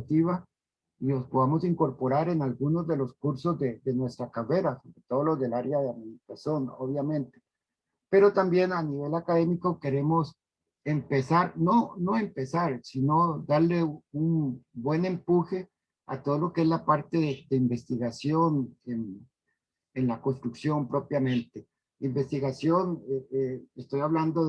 y los podamos incorporar en algunos de los cursos de nuestra carrera, sobre todo los del área de administración, obviamente. Pero también a nivel académico queremos empezar, no empezar, sino darle un buen empuje a todo lo que es la parte de investigación en la construcción propiamente. Investigación, estoy hablando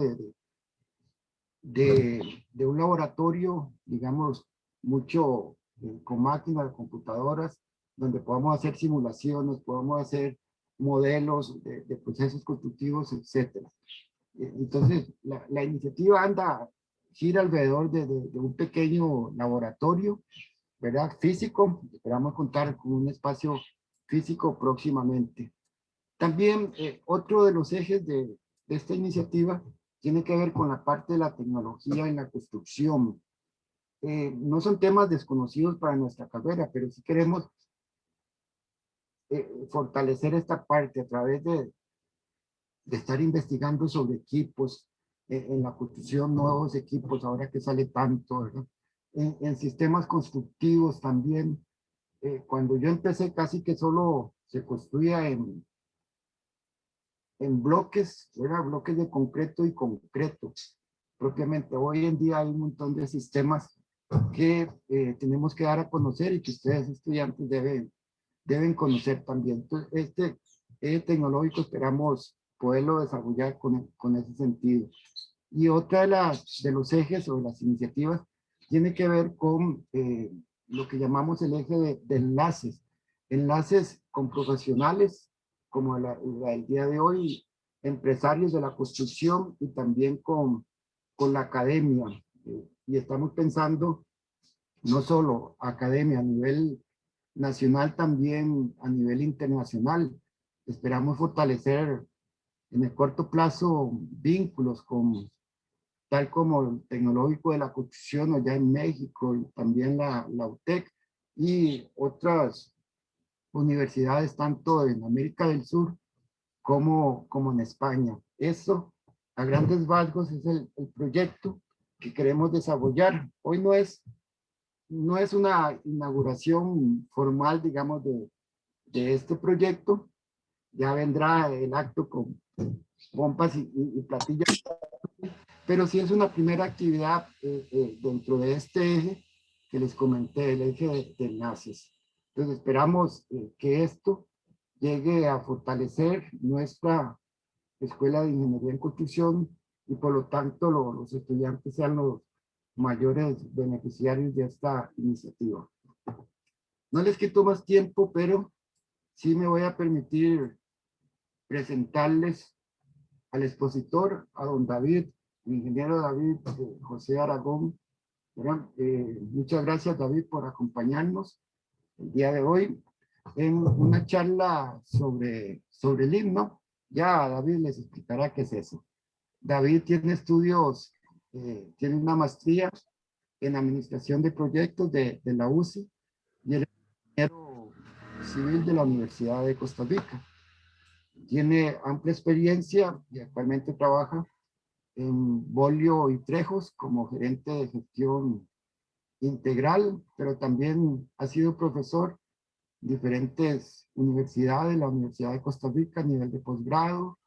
de un laboratorio, digamos, mucho con máquinas, computadoras, donde podamos hacer simulaciones, podamos hacer modelos de procesos constructivos, etcétera. Entonces, la iniciativa gira alrededor de un pequeño laboratorio, ¿verdad? Físico. Esperamos contar con un espacio físico próximamente. También otro de los ejes de esta iniciativa tiene que ver con la parte de la tecnología en la construcción. No son temas desconocidos para nuestra carrera, pero sí queremos fortalecer esta parte a través de estar investigando sobre equipos, en la construcción, nuevos equipos, ahora que sale tanto, ¿verdad? En sistemas constructivos también. Cuando yo empecé casi que solo se construía en bloques, era bloques de concreto y concreto. Propiamente hoy en día hay un montón de sistemas que tenemos que dar a conocer y que ustedes estudiantes deben conocer también. Entonces, tecnológico esperamos poderlo desarrollar con ese sentido. Y otra de los ejes o de las iniciativas tiene que ver con lo que llamamos el eje de enlaces. Enlaces con profesionales, como el día de hoy, empresarios de la construcción y también con la academia. Y estamos pensando no solo academia a nivel nacional, también a nivel internacional. Esperamos fortalecer en el corto plazo vínculos con tal como el Tecnológico de la Construcción allá en México y también la UTEC y otras universidades tanto en América del Sur como en España. Eso a grandes rasgos es el proyecto que queremos desarrollar. Hoy no es una inauguración formal, digamos, de este proyecto. Ya vendrá el acto con pompas y platillos, pero sí es una primera actividad dentro de este eje que les comenté, el eje de enlaces. Entonces esperamos que esto llegue a fortalecer nuestra Escuela de Ingeniería en Construcción y por lo tanto los estudiantes sean los mayores beneficiarios de esta iniciativa. No les quito más tiempo, pero sí me voy a permitir presentarles al expositor, a don David, el ingeniero David José Aragón. Muchas gracias, David, por acompañarnos el día de hoy en una charla sobre el himno. Ya David les explicará qué es eso. David tiene estudios, tiene una maestría en administración de proyectos de la UCI y el ingeniero civil de la Universidad de Costa Rica. Tiene amplia experiencia y actualmente trabaja en Bolio y Trejos como gerente de gestión integral, pero también ha sido profesor en diferentes universidades, la Universidad de Costa Rica a nivel de posgrado,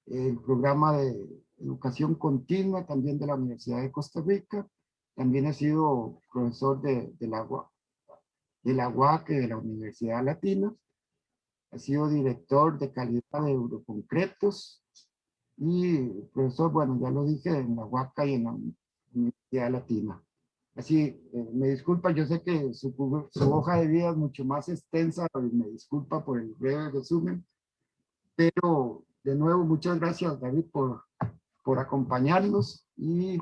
el programa de educación continua también de la Universidad de Costa Rica, también ha sido profesor de la UAC, de la Universidad Latina, ha sido director de calidad de Euroconcretos y profesor, bueno, ya lo dije, en la UACA y en la Universidad Latina. Así, me disculpa, yo sé que su hoja de vida es mucho más extensa, me disculpa por el breve resumen, pero de nuevo, muchas gracias, David, por acompañarnos y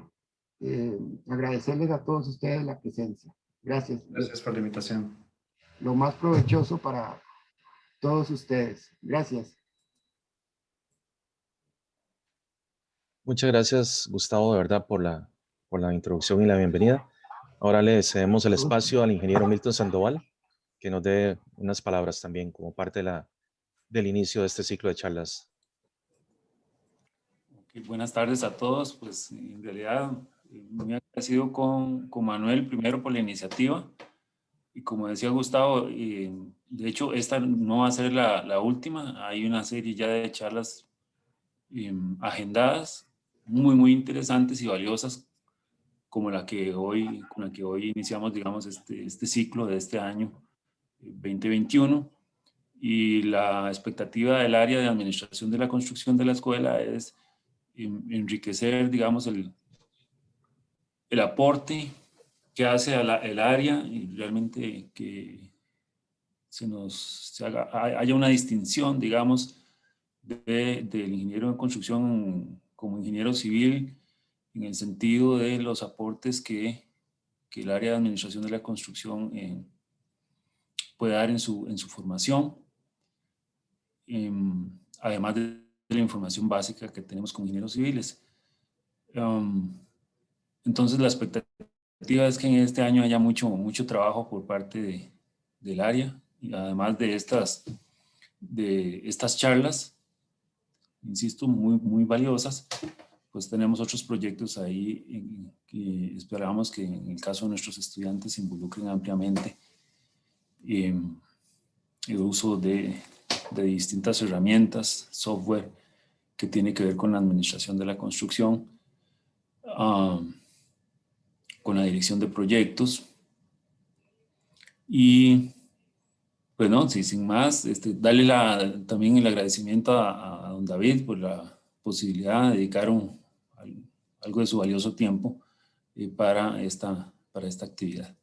agradecerles a todos ustedes la presencia. Gracias. Gracias por la invitación. Lo más provechoso para todos ustedes. Gracias. Muchas gracias, Gustavo, de verdad, por la introducción y la bienvenida. Ahora le cedemos el espacio al ingeniero Milton Sandoval, que nos dé unas palabras también como parte del inicio de este ciclo de charlas. Okay, buenas tardes a todos. Pues en realidad muy agradecido con Manuel primero por la iniciativa Y como decía Gustavo, de hecho esta no va a ser la última. Hay una serie ya de charlas agendadas, muy interesantes y valiosas, como con la que hoy iniciamos, digamos, este ciclo de este año 2021. Y la expectativa del área de administración de la construcción de la escuela es enriquecer, digamos, el aporte que hace el área y realmente que haya una distinción, digamos, del ingeniero de construcción como ingeniero civil en el sentido de los aportes que el área de administración de la construcción puede dar en su formación, además de la información básica que tenemos como ingenieros civiles. Entonces la expectativa es que en este año haya mucho trabajo por parte del área, y además de estas charlas, insisto, muy valiosas, pues tenemos otros proyectos ahí que esperamos que en el caso de nuestros estudiantes se involucren ampliamente en el uso de distintas herramientas, software que tiene que ver con la administración de la construcción, con la dirección de proyectos. Y pues no, sí, sin más, darle también el agradecimiento a don David por la posibilidad de dedicar algo de su valioso tiempo para esta actividad.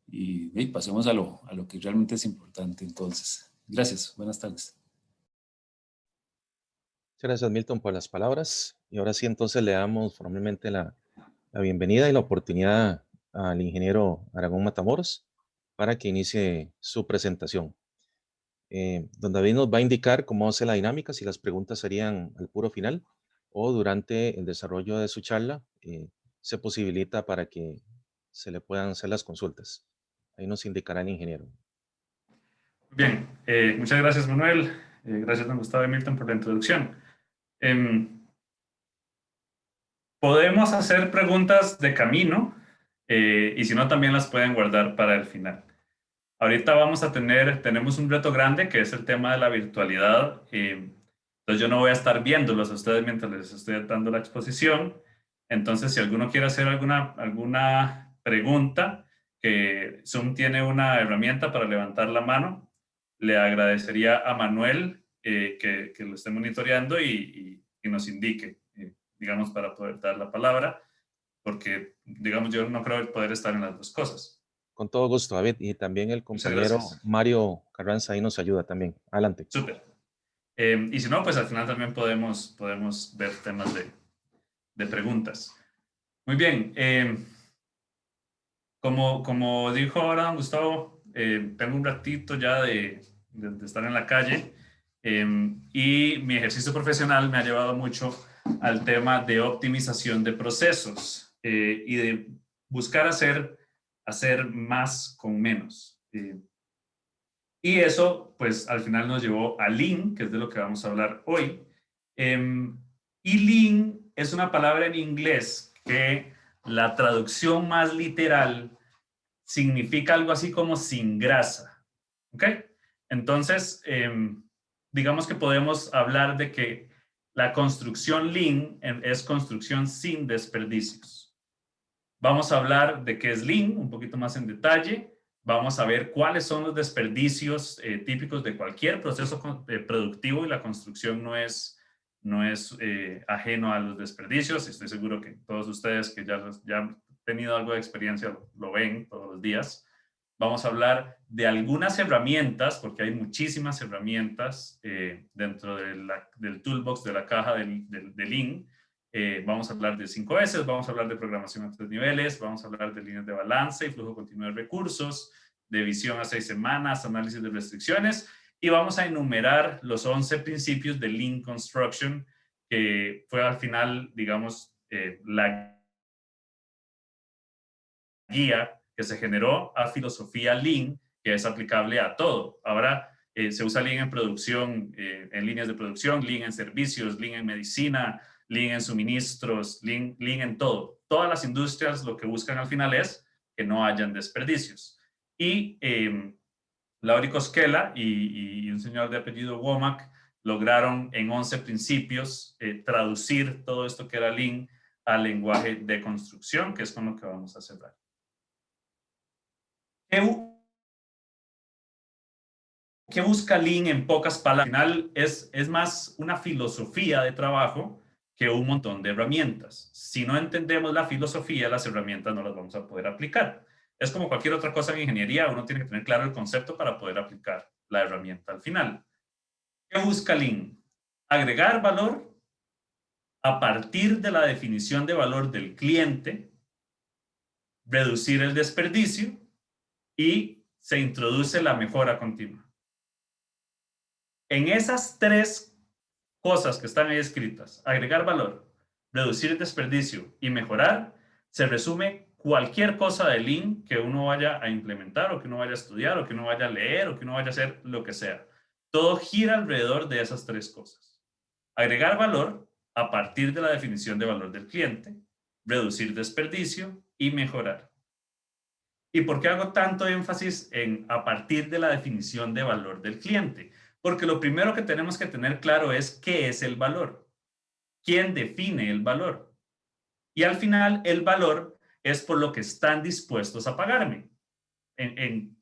Y pasemos a lo que realmente es importante entonces. Gracias, buenas tardes. Muchas gracias, Milton, por las palabras. Y ahora sí, entonces le damos formalmente la bienvenida y la oportunidad al ingeniero Aragón Matamoros para que inicie su presentación. Don David nos va a indicar cómo hace la dinámica, si las preguntas serían al puro final o durante el desarrollo de su charla, se posibilita para que se le puedan hacer las consultas. Ahí nos indicará el ingeniero. Bien, muchas gracias, Manuel. Gracias, don Gustavo y Milton, por la introducción. Podemos hacer preguntas de camino y si no, también las pueden guardar para el final. Ahorita tenemos un reto grande que es el tema de la virtualidad. Entonces yo no voy a estar viéndolos a ustedes mientras les estoy dando la exposición. Entonces si alguno quiere hacer alguna pregunta, que Zoom tiene una herramienta para levantar la mano, le agradecería a Manuel que lo esté monitoreando y nos indique, digamos, para poder dar la palabra, porque, digamos, yo no creo poder estar en las dos cosas. Con todo gusto, David. Y también el compañero Mario Carranza ahí nos ayuda también. Adelante. Súper. Y si no, pues al final también podemos ver temas de preguntas. Muy bien. Como dijo ahora don Gustavo, tengo un ratito ya de estar en la calle y mi ejercicio profesional me ha llevado mucho al tema de optimización de procesos y de buscar hacer más con menos. Y eso, pues, al final nos llevó a Lean, que es de lo que vamos a hablar hoy. Y Lean es una palabra en inglés que la traducción más literal significa algo así como sin grasa. ¿Ok? Entonces, digamos que podemos hablar de que la construcción Lean es construcción sin desperdicios. Vamos a hablar de qué es Lean un poquito más en detalle. Vamos a ver cuáles son los desperdicios típicos de cualquier proceso productivo y la construcción no es ajeno a los desperdicios. Estoy seguro que todos ustedes que ya han tenido algo de experiencia lo ven todos los días. Vamos a hablar de algunas herramientas, porque hay muchísimas herramientas dentro del toolbox de la caja de Lean. Vamos a hablar de 5S, vamos a hablar de programación a 3 niveles, vamos a hablar de líneas de balance y flujo continuo de recursos, de visión a 6 semanas, análisis de restricciones, y vamos a enumerar los 11 principios de Lean Construction, que fue al final, digamos, la guía que se generó a filosofía Lean, que es aplicable a todo. Ahora se usa Lean en producción, en líneas de producción, Lean en servicios, Lean en medicina, Lean en suministros, Lean en todo. Todas las industrias lo que buscan al final es que no hayan desperdicios. Y Lauri Koskela y un señor de apellido Womack lograron en 11 principios traducir todo esto que era Lean al lenguaje de construcción, que es con lo que vamos a cerrar. ¿Qué busca Lean en pocas palabras? Al final es más una filosofía de trabajo que un montón de herramientas. Si no entendemos la filosofía, las herramientas no las vamos a poder aplicar. Es como cualquier otra cosa en ingeniería, uno tiene que tener claro el concepto para poder aplicar la herramienta al final. ¿Qué busca Lean? Agregar valor a partir de la definición de valor del cliente, reducir el desperdicio y se introduce la mejora continua. En esas tres cosas que están ahí escritas, agregar valor, reducir el desperdicio y mejorar, se resume cualquier cosa de Lean que uno vaya a implementar o que uno vaya a estudiar o que uno vaya a leer o que uno vaya a hacer lo que sea. Todo gira alrededor de esas tres cosas. Agregar valor a partir de la definición de valor del cliente, reducir desperdicio y mejorar. ¿Y por qué hago tanto énfasis en a partir de la definición de valor del cliente? Porque lo primero que tenemos que tener claro es qué es el valor. ¿Quién define el valor? Y al final, el valor es por lo que están dispuestos a pagarme. En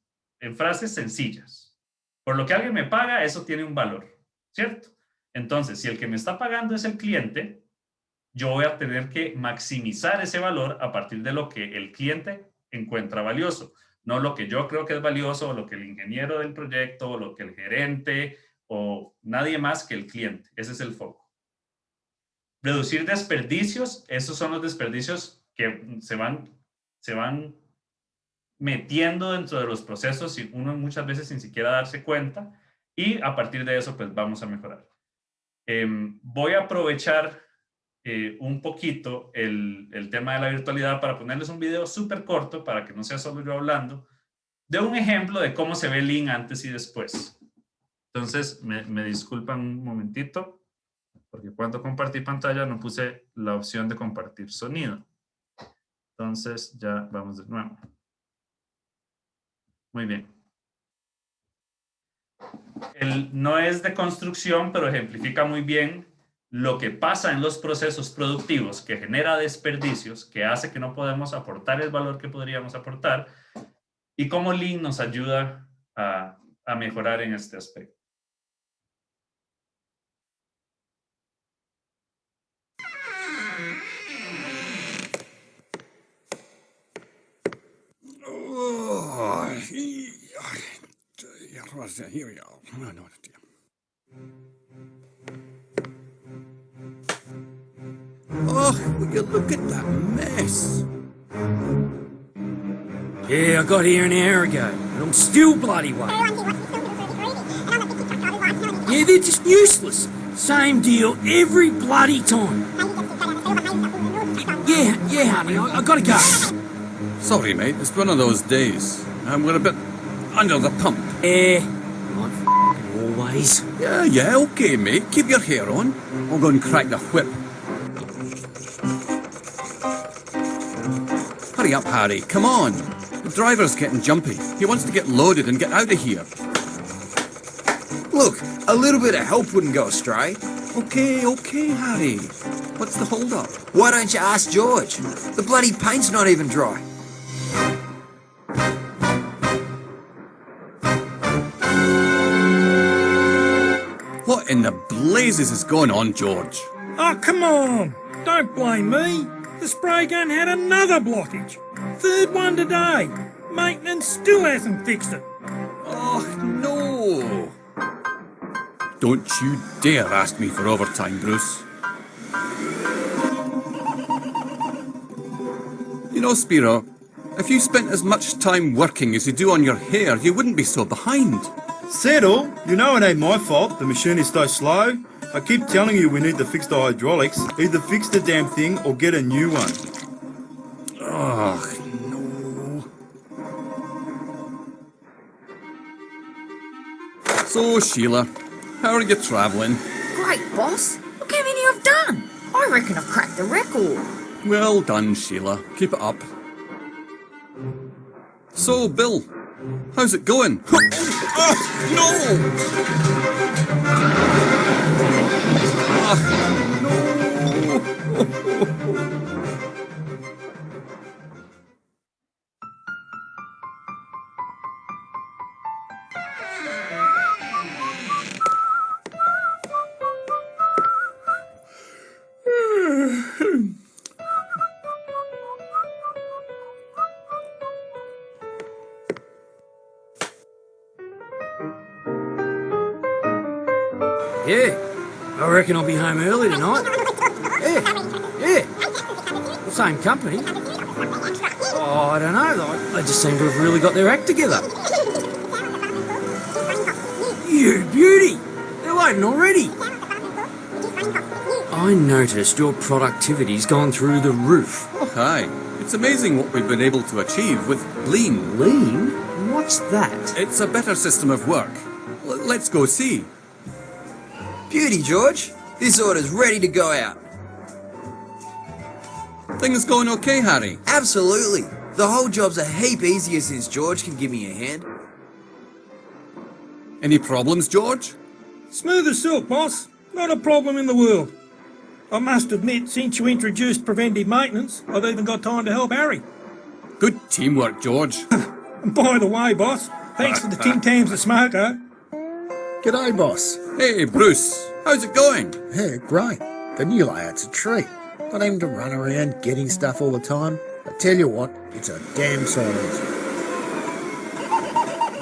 frases sencillas. Por lo que alguien me paga, eso tiene un valor, ¿cierto? Entonces, si el que me está pagando es el cliente, yo voy a tener que maximizar ese valor a partir de lo que el cliente encuentra valioso. No lo que yo creo que es valioso, o lo que el ingeniero del proyecto, o lo que el gerente, o nadie más que el cliente. Ese es el foco. Reducir desperdicios, esos son los desperdicios que se van metiendo dentro de los procesos y uno muchas veces sin siquiera darse cuenta, y a partir de eso pues vamos a mejorar. Voy a aprovechar un poquito el tema de la virtualidad para ponerles un video súper corto para que no sea solo yo hablando, de un ejemplo de cómo se ve Lean antes y después. Entonces, me disculpan un momentito, porque cuando compartí pantalla no puse la opción de compartir sonido. Entonces, ya vamos de nuevo. Muy bien. No es de construcción, pero ejemplifica muy bien lo que pasa en los procesos productivos, que genera desperdicios, que hace que no podemos aportar el valor que podríamos aportar, y cómo Lean nos ayuda a mejorar en este aspecto. Here we go. Oh, will you look at that mess? Yeah, I got here an hour ago, and I'm still bloody waiting. Yeah, they're just useless. Same deal every bloody time. Yeah, honey, I gotta go. Sorry, mate. It's one of those days. We're a bit under the pump. Yeah, like f***ing always. Yeah, okay, mate. Keep your hair on. I'll go and crack the whip. Hurry up, Harry. Come on. The driver's getting jumpy. He wants to get loaded and get out of here. Look, a little bit of help wouldn't go astray. Okay, Harry. What's the hold-up? Why don't you ask George? The bloody paint's not even dry. What in the blazes is going on, George? Oh, come on. Don't blame me. The spray gun had another blockage. Third one today. Maintenance still hasn't fixed it. Oh, no. Don't you dare ask me for overtime, Bruce. You know, Spiro, if you spent as much time working as you do on your hair, you wouldn't be so behind. Settle, you know it ain't my fault. The machine is so slow. I keep telling you we need to fix the hydraulics. Either fix the damn thing or get a new one. Oh, no. So, Sheila, how are you travelling? Great, boss. Look how many I've done. I reckon I've cracked the record. Well done, Sheila. Keep it up. So, Bill, How's it going? Oh, Yeah, I reckon I'll be home early tonight. Yeah. The same company. Oh, I don't know. They just seem to have really got their act together. You beauty! They're loading already. I noticed your productivity's gone through the roof. oh, hi. It's amazing what we've been able to achieve with Lean. Lean? What's that? It's a better system of work. Let's go see. Beauty, George. This order's ready to go out. Things going okay, Harry? Absolutely. The whole job's a heap easier since George can give me a hand. Any problems, George? Smooth as silk, boss. Not a problem in the world. I must admit, since you introduced preventive maintenance, I've even got time to help Harry. Good teamwork, George. And by the way, boss, thanks for the Tim Tams of Smoko. G'day, boss. Hey, Bruce. How's it going? Yeah, great. The new layout's a treat. Not having to run around getting stuff all the time. I tell you what, it's a damn sight easier.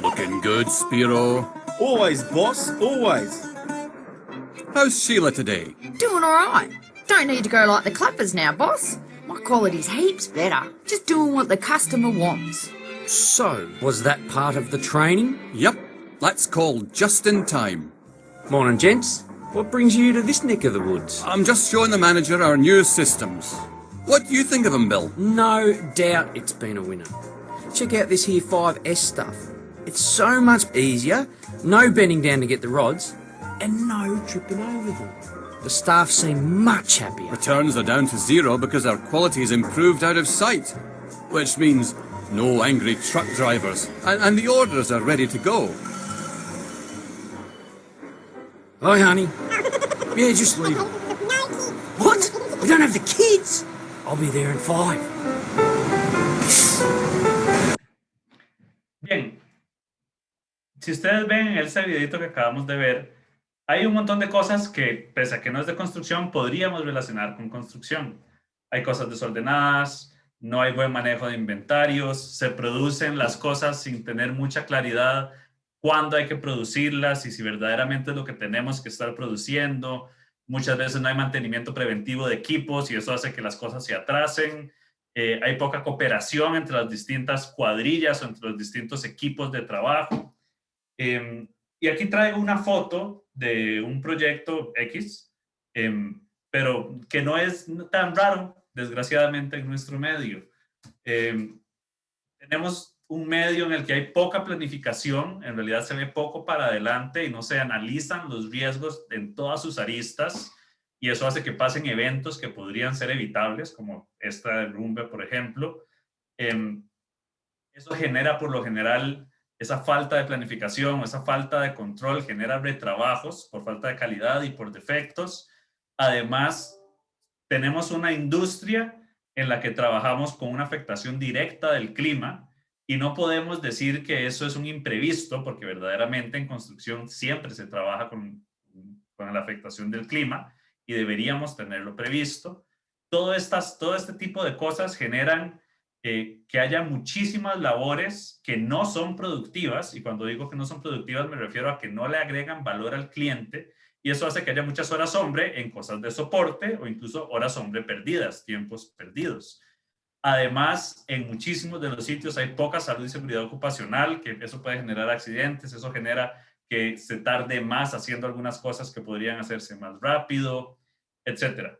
Looking good, Spiro. Always, boss, always. How's Sheila today? Doing alright. Don't need to go like the clappers now, boss. My quality's heaps better. Just doing what the customer wants. So, was that part of the training? Yep. That's called just in time. Morning, gents. What brings you to this neck of the woods? I'm just showing the manager our new systems. What do you think of them, Bill? No doubt it's been a winner. Check out this here 5S stuff. It's so much easier, no bending down to get the rods, and no tripping over them. The staff seem much happier. Returns are down to 0 because our quality's improved out of sight. Which means no angry truck drivers. And the orders are ready to go. Hi, honey. Yeah, just leave it. What? We don't have the kids? I'll be there in 5. Bien, si ustedes ven en ese videito que acabamos de ver, hay un montón de cosas que, pese a que no es de construcción, podríamos relacionar con construcción. Hay cosas desordenadas, no hay buen manejo de inventarios, se producen las cosas sin tener mucha claridad cuándo hay que producirlas y si verdaderamente es lo que tenemos que estar produciendo. Muchas veces no hay mantenimiento preventivo de equipos y eso hace que las cosas se atrasen. Hay poca cooperación entre las distintas cuadrillas o entre los distintos equipos de trabajo. Y aquí traigo una foto de un proyecto X, pero que no es tan raro, desgraciadamente, en nuestro medio. Tenemos un medio en el que hay poca planificación, en realidad se ve poco para adelante y no se analizan los riesgos en todas sus aristas y eso hace que pasen eventos que podrían ser evitables, como esta derrumbe, por ejemplo. Eso genera por lo general esa falta de planificación, esa falta de control, genera retrabajos por falta de calidad y por defectos. Además, tenemos una industria en la que trabajamos con una afectación directa del clima y no podemos decir que eso es un imprevisto, porque verdaderamente en construcción siempre se trabaja con la afectación del clima y deberíamos tenerlo previsto. Todo este tipo de cosas generan que haya muchísimas labores que no son productivas, y cuando digo que no son productivas me refiero a que no le agregan valor al cliente, y eso hace que haya muchas horas hombre en cosas de soporte o incluso horas hombre perdidas, tiempos perdidos. Además, en muchísimos de los sitios hay poca salud y seguridad ocupacional, que eso puede generar accidentes, eso genera que se tarde más haciendo algunas cosas que podrían hacerse más rápido, etc.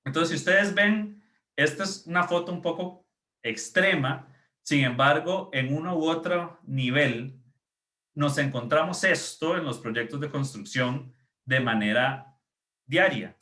Entonces, si ustedes ven, esta es una foto un poco extrema, sin embargo, en uno u otro nivel, nos encontramos esto en los proyectos de construcción de manera diaria.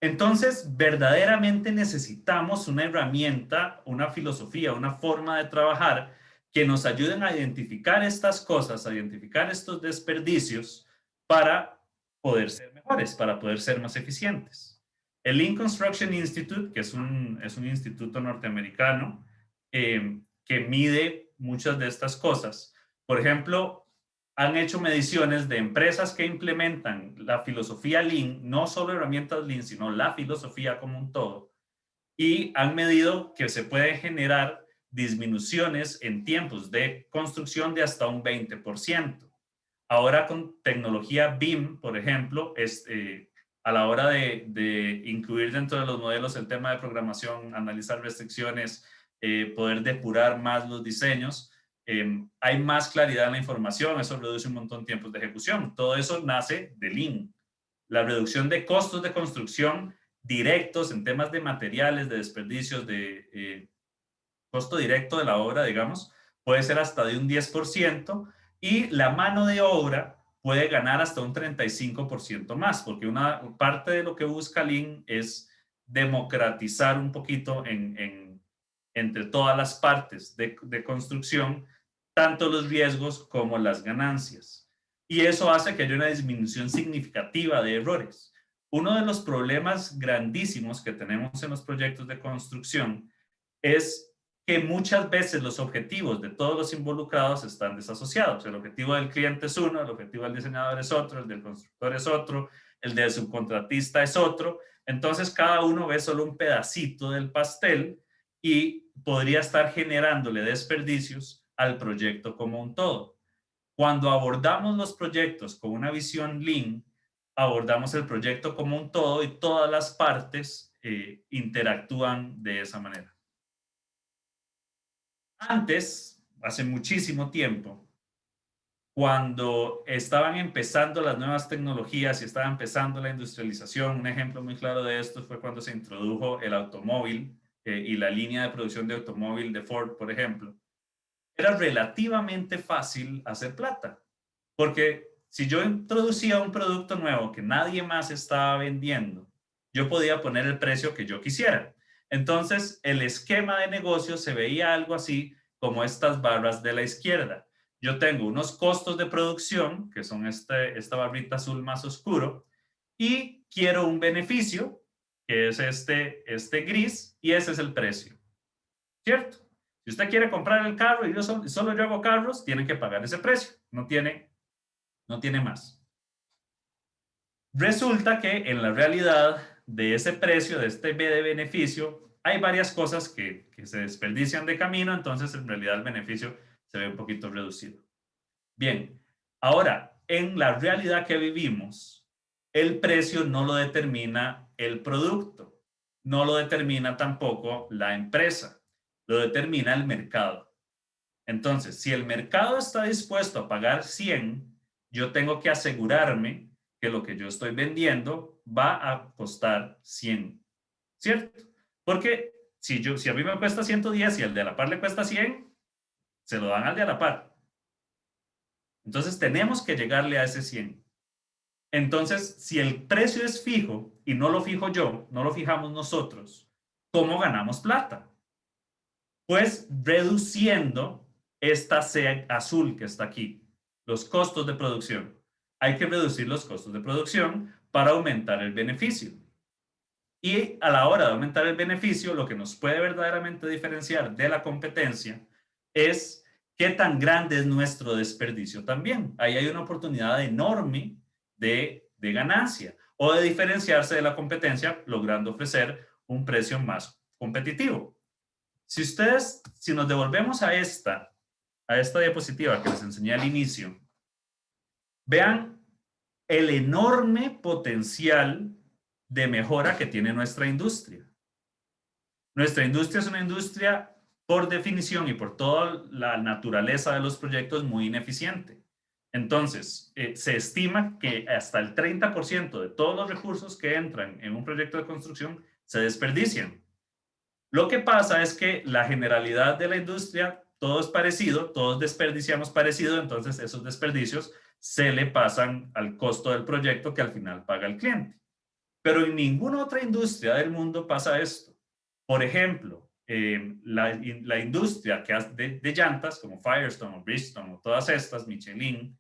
Entonces, verdaderamente necesitamos una herramienta, una filosofía, una forma de trabajar que nos ayuden a identificar estas cosas, a identificar estos desperdicios para poder ser mejores, para poder ser más eficientes. El Lean Construction Institute, que es un instituto norteamericano que mide muchas de estas cosas, por ejemplo, han hecho mediciones de empresas que implementan la filosofía Lean, no solo herramientas Lean, sino la filosofía como un todo, y han medido que se pueden generar disminuciones en tiempos de construcción de hasta un 20%. Ahora con tecnología BIM, por ejemplo, a la hora de incluir dentro de los modelos el tema de programación, analizar restricciones, poder depurar más los diseños, hay más claridad en la información, eso reduce un montón de tiempos de ejecución. Todo eso nace de Lean. La reducción de costos de construcción directos en temas de materiales, de desperdicios, de costo directo de la obra, digamos, puede ser hasta de un 10%, y la mano de obra puede ganar hasta un 35% más, porque una parte de lo que busca Lean es democratizar un poquito entre todas las partes de construcción, tanto los riesgos como las ganancias. Y eso hace que haya una disminución significativa de errores. Uno de los problemas grandísimos que tenemos en los proyectos de construcción es que muchas veces los objetivos de todos los involucrados están desasociados. El objetivo del cliente es uno, el objetivo del diseñador es otro, el del constructor es otro, el del subcontratista es otro. Entonces cada uno ve solo un pedacito del pastel y podría estar generándole desperdicios al proyecto como un todo. Cuando abordamos los proyectos con una visión Lean, abordamos el proyecto como un todo y todas las partes interactúan de esa manera. Antes, hace muchísimo tiempo, cuando estaban empezando las nuevas tecnologías y estaba empezando la industrialización, un ejemplo muy claro de esto fue cuando se introdujo el automóvil y la línea de producción de automóvil de Ford, por ejemplo. Era relativamente fácil hacer plata, porque si yo introducía un producto nuevo que nadie más estaba vendiendo, yo podía poner el precio que yo quisiera. Entonces, el esquema de negocio se veía algo así como estas barras de la izquierda. Yo tengo unos costos de producción, que son esta barrita azul más oscuro, y quiero un beneficio, que es este gris, y ese es el precio. ¿Cierto? Si usted quiere comprar el carro y solo yo hago carros, tiene que pagar ese precio. No tiene más. Resulta que en la realidad de ese precio, de este B de beneficio, hay varias cosas que se desperdician de camino, entonces en realidad el beneficio se ve un poquito reducido. Bien, ahora, en la realidad que vivimos, el precio no lo determina el producto, no lo determina tampoco la empresa, lo determina el mercado. Entonces, si el mercado está dispuesto a pagar 100, yo tengo que asegurarme que lo que yo estoy vendiendo va a costar 100, ¿cierto? Porque si a mí me cuesta 110 y al de la par le cuesta 100, se lo dan al de a la par. Entonces tenemos que llegarle a ese 100. Entonces, si el precio es fijo y no lo fijo yo, no lo fijamos nosotros, ¿cómo ganamos plata? Pues reduciendo esta C azul que está aquí, los costos de producción. Hay que reducir los costos de producción para aumentar el beneficio. Y a la hora de aumentar el beneficio, lo que nos puede verdaderamente diferenciar de la competencia es qué tan grande es nuestro desperdicio también. Ahí hay una oportunidad enorme de ganancia o de diferenciarse de la competencia logrando ofrecer un precio más competitivo. Si nos devolvemos a esta diapositiva que les enseñé al inicio, vean el enorme potencial de mejora que tiene nuestra industria. Nuestra industria es una industria, por definición y por toda la naturaleza de los proyectos, muy ineficiente. Entonces, se estima que hasta el 30% de todos los recursos que entran en un proyecto de construcción se desperdician. Lo que pasa es que la generalidad de la industria, todo es parecido, todos desperdiciamos parecido, entonces esos desperdicios se le pasan al costo del proyecto que al final paga el cliente. Pero en ninguna otra industria del mundo pasa esto. Por ejemplo, la industria que hace de llantas, como Firestone o Bridgestone o todas estas, Michelin,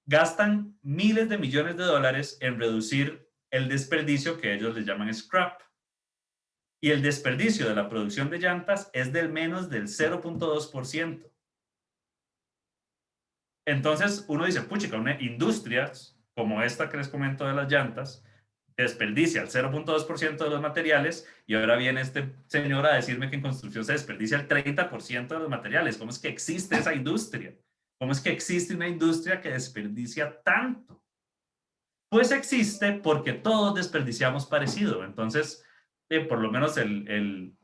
gastan miles de millones de dólares en reducir el desperdicio que ellos le llaman scrap. Y el desperdicio de la producción de llantas es del menos del 0.2%. Entonces uno dice, puchica, una industria como esta que les comento de las llantas desperdicia el 0.2% de los materiales y ahora viene este señor a decirme que en construcción se desperdicia el 30% de los materiales. ¿Cómo es que existe esa industria? ¿Cómo es que existe una industria que desperdicia tanto? Pues existe porque todos desperdiciamos parecido. Entonces, por lo menos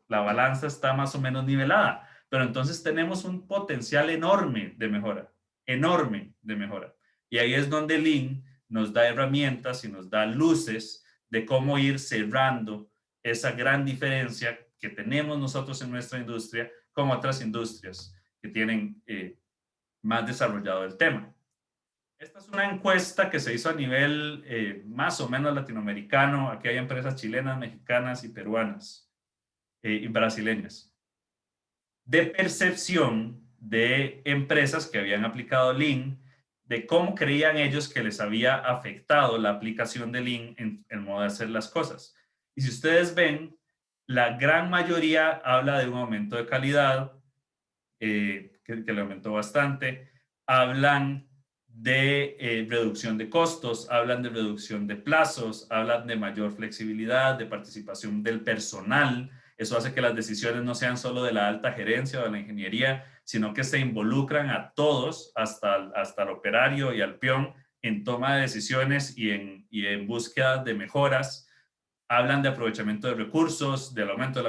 la balanza está más o menos nivelada. Pero entonces tenemos un potencial enorme de mejora. Enorme de mejora. Y ahí es donde Lean nos da herramientas y nos da luces de cómo ir cerrando esa gran diferencia que tenemos nosotros en nuestra industria con otras industrias que tienen más desarrollado el tema. Esta es una encuesta que se hizo a nivel más o menos latinoamericano. Aquí hay empresas chilenas, mexicanas y peruanas y brasileñas. De percepción de empresas que habían aplicado Lean, de cómo creían ellos que les había afectado la aplicación de Lean en el modo de hacer las cosas. Y si ustedes ven, la gran mayoría habla de un aumento de calidad, que le aumentó bastante. Hablan de reducción de costos, hablan de reducción de plazos, hablan de mayor flexibilidad, de participación del personal. Eso hace que las decisiones no sean solo de la alta gerencia o de la ingeniería, sino que se involucran a todos, hasta el operario y al peón, en toma de decisiones y en búsqueda de mejoras. Hablan de aprovechamiento de recursos, del aumento de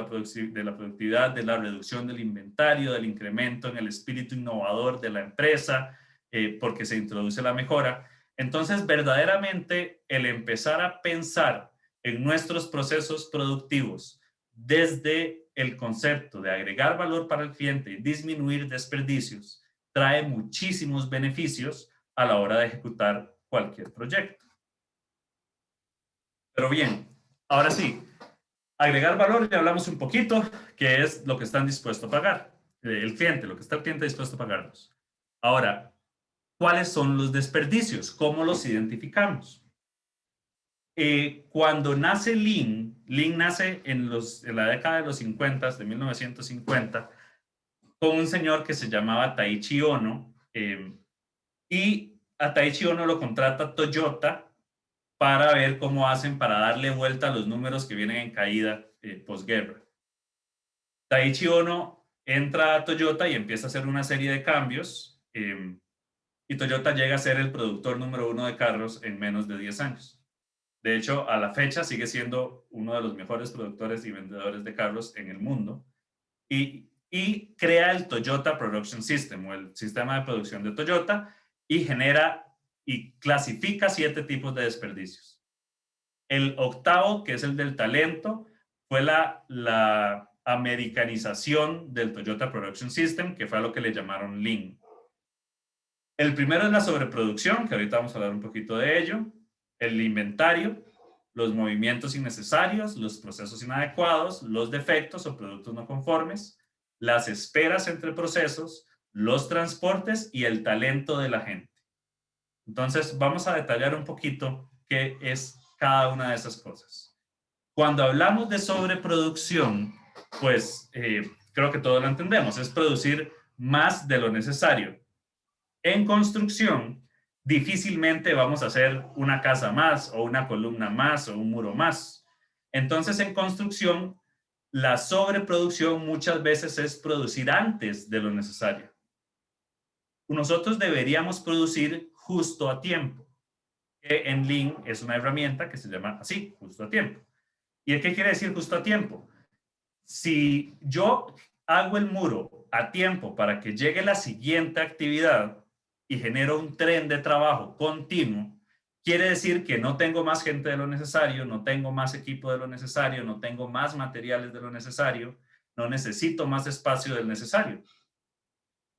la productividad, de la reducción del inventario, del incremento en el espíritu innovador de la empresa, porque se introduce la mejora. Entonces, verdaderamente, el empezar a pensar en nuestros procesos productivos desde el concepto de agregar valor para el cliente y disminuir desperdicios, trae muchísimos beneficios a la hora de ejecutar cualquier proyecto. Pero bien, ahora sí, agregar valor, ya hablamos un poquito, que es lo que están dispuestos a pagar, el cliente, lo que está el cliente dispuesto a pagarnos. Ahora, ¿cuáles son los desperdicios? ¿Cómo los identificamos? Cuando nace Lean nace en la década de los 50, de 1950, con un señor que se llamaba Taiichi Ohno, y a Taiichi Ohno lo contrata Toyota para ver cómo hacen para darle vuelta a los números que vienen en caída posguerra. Taiichi Ohno entra a Toyota y empieza a hacer una serie de cambios, y Toyota llega a ser el productor número 1 de carros en menos de 10 años. De hecho, a la fecha sigue siendo uno de los mejores productores y vendedores de carros en el mundo, y crea el Toyota Production System, o el sistema de producción de Toyota, y genera y clasifica 7 tipos de desperdicios. El octavo, que es el del talento, fue la americanización del Toyota Production System, que fue a lo que le llamaron Lean. El primero es la sobreproducción, que ahorita vamos a hablar un poquito de ello. El inventario, los movimientos innecesarios, los procesos inadecuados, los defectos o productos no conformes, las esperas entre procesos, los transportes y el talento de la gente. Entonces, vamos a detallar un poquito qué es cada una de esas cosas. Cuando hablamos de sobreproducción, pues creo que todos lo entendemos, es producir más de lo necesario. En construcción, difícilmente vamos a hacer una casa más o una columna más o un muro más. Entonces, en construcción, la sobreproducción muchas veces es producir antes de lo necesario. Nosotros deberíamos producir justo a tiempo, que en Lean es una herramienta que se llama así, justo a tiempo. ¿Y qué quiere decir justo a tiempo? Si yo hago el muro a tiempo para que llegue la siguiente actividad y genero un tren de trabajo continuo, quiere decir que no tengo más gente de lo necesario, no tengo más equipo de lo necesario, no tengo más materiales de lo necesario, no necesito más espacio del necesario.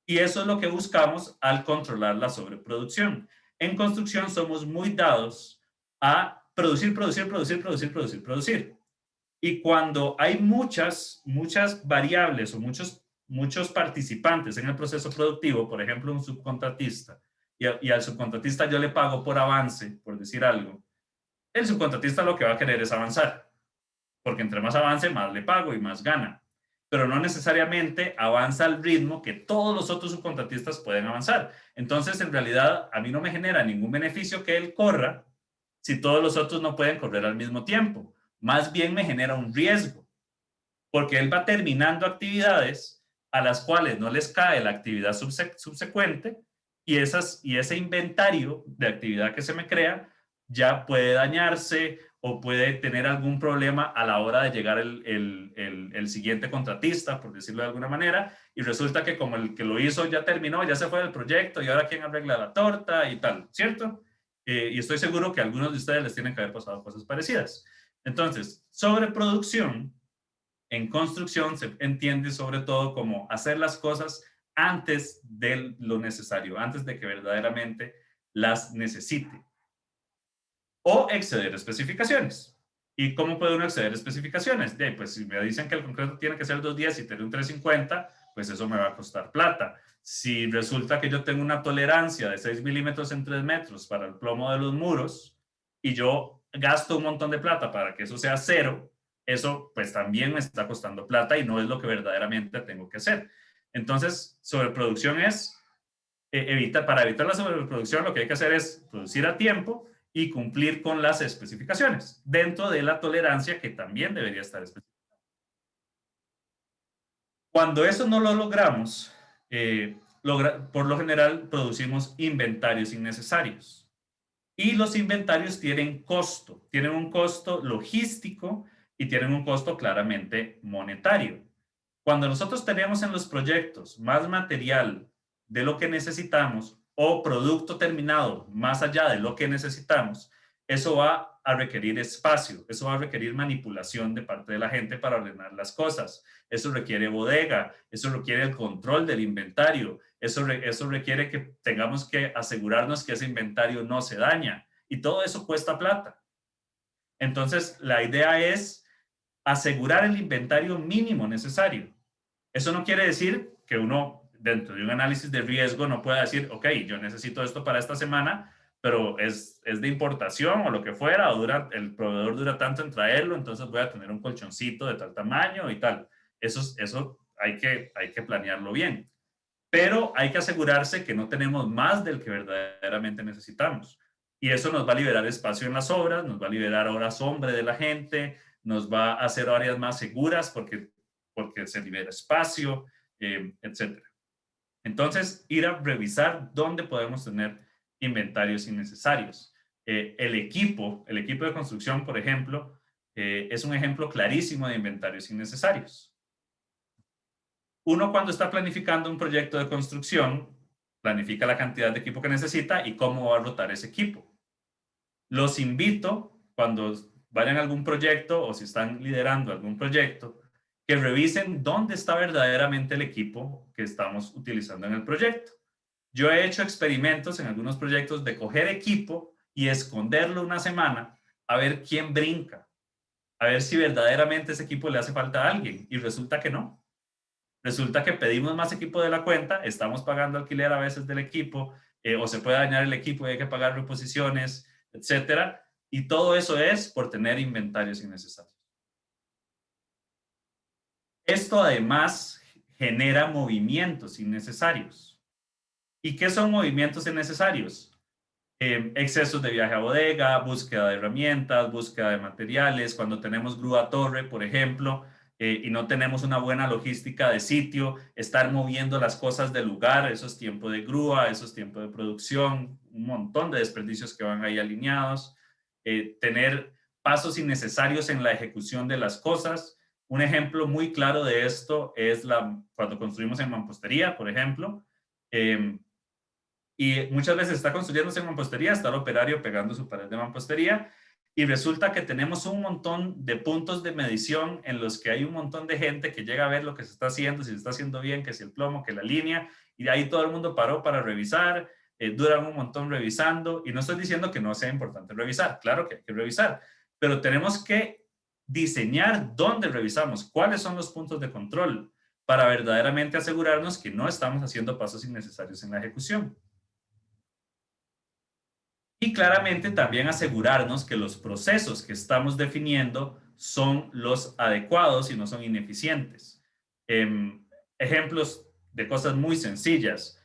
Y eso es lo que buscamos al controlar la sobreproducción. En construcción somos muy dados a producir. Y cuando hay muchas variables o muchos participantes en el proceso productivo, por ejemplo, un subcontratista, y al subcontratista yo le pago por avance, por decir algo, el subcontratista lo que va a querer es avanzar, porque entre más avance, más le pago y más gana. Pero no necesariamente avanza al ritmo que todos los otros subcontratistas pueden avanzar. Entonces, en realidad, a mí no me genera ningún beneficio que él corra si todos los otros no pueden correr al mismo tiempo. Más bien me genera un riesgo, porque él va terminando actividades a las cuales no les cae la actividad subsecuente y ese inventario de actividad que se me crea ya puede dañarse o puede tener algún problema a la hora de llegar el siguiente contratista, por decirlo de alguna manera, y resulta que como el que lo hizo ya terminó, ya se fue del proyecto y ahora quién arregla la torta y tal, ¿cierto? Y estoy seguro que a algunos de ustedes les tienen que haber pasado cosas parecidas. Entonces, sobreproducción en construcción se entiende sobre todo como hacer las cosas antes de lo necesario, antes de que verdaderamente las necesite. O exceder especificaciones. ¿Y cómo puede uno exceder especificaciones? Pues si me dicen que el concreto tiene que ser 210 y tener un 350, pues eso me va a costar plata. Si resulta que yo tengo una tolerancia de 6 milímetros en 3 metros para el plomo de los muros y yo gasto un montón de plata para que eso sea 0, eso pues también me está costando plata y no es lo que verdaderamente tengo que hacer. Entonces, sobreproducción es, para evitar la sobreproducción lo que hay que hacer es producir a tiempo y cumplir con las especificaciones dentro de la tolerancia que también debería estar especificada. Cuando eso no lo logramos, por lo general producimos inventarios innecesarios. Y los inventarios tienen un costo logístico y tienen un costo claramente monetario. Cuando nosotros tenemos en los proyectos más material de lo que necesitamos o producto terminado más allá de lo que necesitamos, eso va a requerir espacio, eso va a requerir manipulación de parte de la gente para ordenar las cosas, eso requiere bodega, eso requiere el control del inventario, eso requiere que tengamos que asegurarnos que ese inventario no se daña y todo eso cuesta plata. Entonces, la idea es asegurar el inventario mínimo necesario. Eso no quiere decir que uno dentro de un análisis de riesgo no pueda decir, ok, yo necesito esto para esta semana, pero es de importación o lo que fuera, o el proveedor dura tanto en traerlo, entonces voy a tener un colchoncito de tal tamaño y tal. Eso hay que planearlo bien. Pero hay que asegurarse que no tenemos más del que verdaderamente necesitamos. Y eso nos va a liberar espacio en las obras, nos va a liberar horas hombre de la gente, nos va a hacer áreas más seguras porque se libera espacio, etcétera. Entonces, ir a revisar dónde podemos tener inventarios innecesarios. El equipo de construcción, por ejemplo, es un ejemplo clarísimo de inventarios innecesarios. Uno cuando está planificando un proyecto de construcción, planifica la cantidad de equipo que necesita y cómo va a rotar ese equipo. Los invito, cuando vayan a algún proyecto o si están liderando algún proyecto, que revisen dónde está verdaderamente el equipo que estamos utilizando en el proyecto. Yo he hecho experimentos en algunos proyectos de coger equipo y esconderlo una semana a ver quién brinca, a ver si verdaderamente ese equipo le hace falta a alguien y resulta que no. Resulta que pedimos más equipo de la cuenta, estamos pagando alquiler a veces del equipo o se puede dañar el equipo y hay que pagar reposiciones, etcétera. Y todo eso es por tener inventarios innecesarios. Esto además genera movimientos innecesarios. ¿Y qué son movimientos innecesarios? Excesos de viaje a bodega, búsqueda de herramientas, búsqueda de materiales. Cuando tenemos grúa torre, por ejemplo, y no tenemos una buena logística de sitio, estar moviendo las cosas del lugar, eso es tiempo de grúa, eso es tiempo de producción, un montón de desperdicios que van ahí alineados. Tener pasos innecesarios en la ejecución de las cosas. Un ejemplo muy claro de esto es cuando construimos en mampostería, por ejemplo, y muchas veces está construyéndose en mampostería, está el operario pegando su pared de mampostería y resulta que tenemos un montón de puntos de medición en los que hay un montón de gente que llega a ver lo que se está haciendo, si se está haciendo bien, que si el plomo, que la línea, y de ahí todo el mundo paró para revisar, duran un montón revisando, y no estoy diciendo que no sea importante revisar, claro que hay que revisar, pero tenemos que diseñar dónde revisamos, cuáles son los puntos de control, para verdaderamente asegurarnos que no estamos haciendo pasos innecesarios en la ejecución. Y claramente también asegurarnos que los procesos que estamos definiendo son los adecuados y no son ineficientes. Ejemplos de cosas muy sencillas: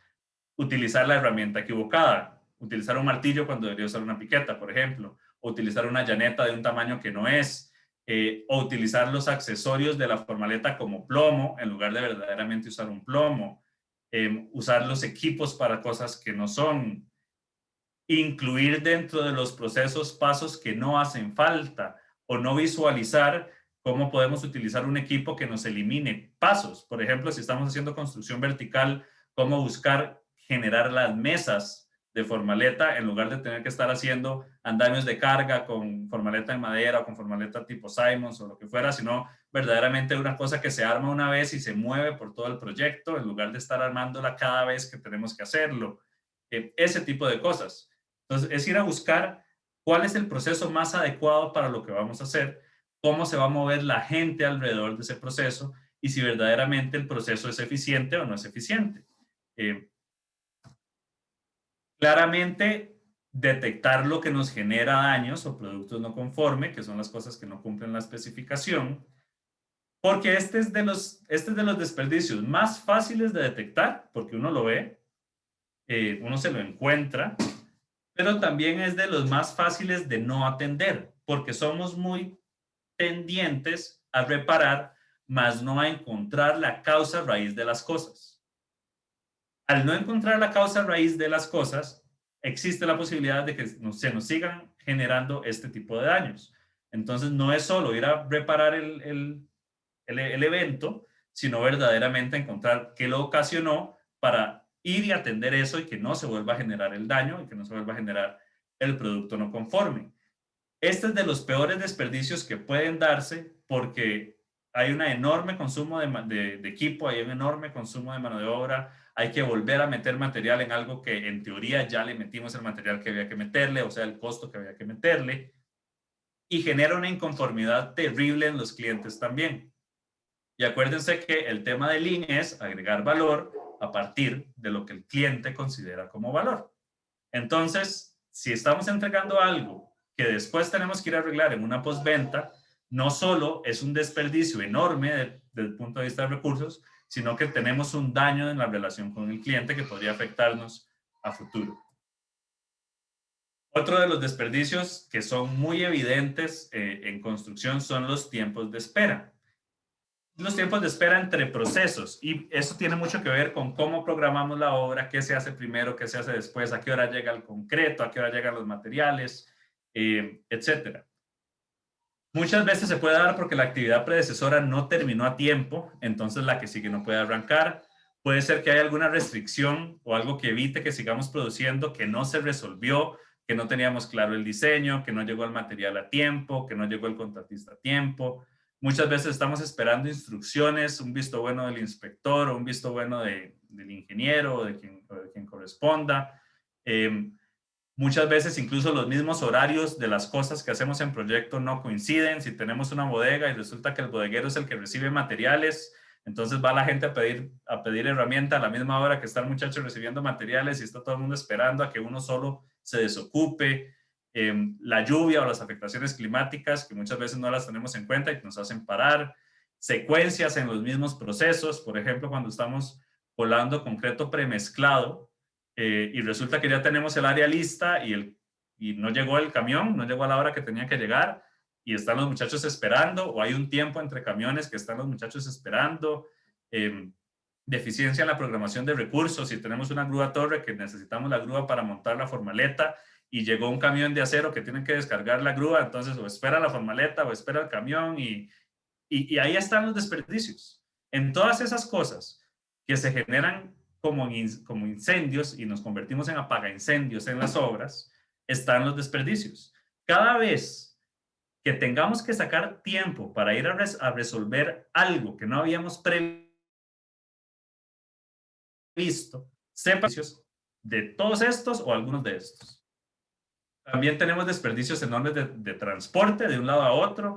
utilizar la herramienta equivocada, utilizar un martillo cuando debería usar una piqueta, por ejemplo, o utilizar una llaneta de un tamaño que no es, o utilizar los accesorios de la formaleta como plomo en lugar de verdaderamente usar un plomo, usar los equipos para cosas que no son, incluir dentro de los procesos pasos que no hacen falta, o no visualizar cómo podemos utilizar un equipo que nos elimine pasos. Por ejemplo, si estamos haciendo construcción vertical, cómo buscar generar las mesas de formaleta en lugar de tener que estar haciendo andamios de carga con formaleta en madera o con formaleta tipo Simons o lo que fuera, sino verdaderamente una cosa que se arma una vez y se mueve por todo el proyecto en lugar de estar armándola cada vez que tenemos que hacerlo. Ese tipo de cosas. Entonces, es ir a buscar cuál es el proceso más adecuado para lo que vamos a hacer, cómo se va a mover la gente alrededor de ese proceso y si verdaderamente el proceso es eficiente o no es eficiente. Claramente, detectar lo que nos genera daños o productos no conforme, que son las cosas que no cumplen la especificación, porque este es de los desperdicios más fáciles de detectar, porque uno lo ve, uno se lo encuentra, pero también es de los más fáciles de no atender, porque somos muy tendientes a reparar, más no a encontrar la causa raíz de las cosas. Al no encontrar la causa raíz de las cosas, existe la posibilidad de que se nos sigan generando este tipo de daños. Entonces, no es solo ir a reparar el evento, sino verdaderamente encontrar qué lo ocasionó para ir y atender eso y que no se vuelva a generar el daño y que no se vuelva a generar el producto no conforme. Este es de los peores desperdicios que pueden darse porque hay un enorme consumo de equipo, hay un enorme consumo de mano de obra, hay que volver a meter material en algo que en teoría ya le metimos el material que había que meterle, o sea, el costo que había que meterle, y genera una inconformidad terrible en los clientes también. Y acuérdense que el tema de Lean es agregar valor a partir de lo que el cliente considera como valor. Entonces, si estamos entregando algo que después tenemos que ir a arreglar en una postventa, no solo es un desperdicio enorme desde el punto de vista de recursos, sino que tenemos un daño en la relación con el cliente que podría afectarnos a futuro. Otro de los desperdicios que son muy evidentes en construcción son los tiempos de espera. Los tiempos de espera entre procesos, y eso tiene mucho que ver con cómo programamos la obra, qué se hace primero, qué se hace después, a qué hora llega el concreto, a qué hora llegan los materiales, etcétera. Muchas veces se puede dar porque la actividad predecesora no terminó a tiempo, entonces la que sigue no puede arrancar. Puede ser que haya alguna restricción o algo que evite que sigamos produciendo, que no se resolvió, que no teníamos claro el diseño, que no llegó el material a tiempo, que no llegó el contratista a tiempo. Muchas veces estamos esperando instrucciones, un visto bueno del inspector o un visto bueno del ingeniero o de quien corresponda. Muchas veces incluso los mismos horarios de las cosas que hacemos en proyecto no coinciden. Si tenemos una bodega y resulta que el bodeguero es el que recibe materiales, entonces va la gente a pedir herramienta a la misma hora que está el muchacho recibiendo materiales y está todo el mundo esperando a que uno solo se desocupe. La lluvia o las afectaciones climáticas que muchas veces no las tenemos en cuenta y que nos hacen parar. Secuencias en los mismos procesos, por ejemplo, cuando estamos colando concreto premezclado, y resulta que ya tenemos el área lista y no llegó el camión, no llegó a la hora que tenía que llegar y están los muchachos esperando, o hay un tiempo entre camiones que están los muchachos esperando, deficiencia en la programación de recursos. Si tenemos una grúa torre que necesitamos la grúa para montar la formaleta y llegó un camión de acero que tienen que descargar la grúa, entonces o espera la formaleta o espera el camión y ahí están los desperdicios. En todas esas cosas que se generan como incendios y nos convertimos en apagaincendios en las obras, están los desperdicios. Cada vez que tengamos que sacar tiempo para ir a resolver algo que no habíamos previsto, sepan de todos estos o algunos de estos. También tenemos desperdicios enormes de transporte de un lado a otro.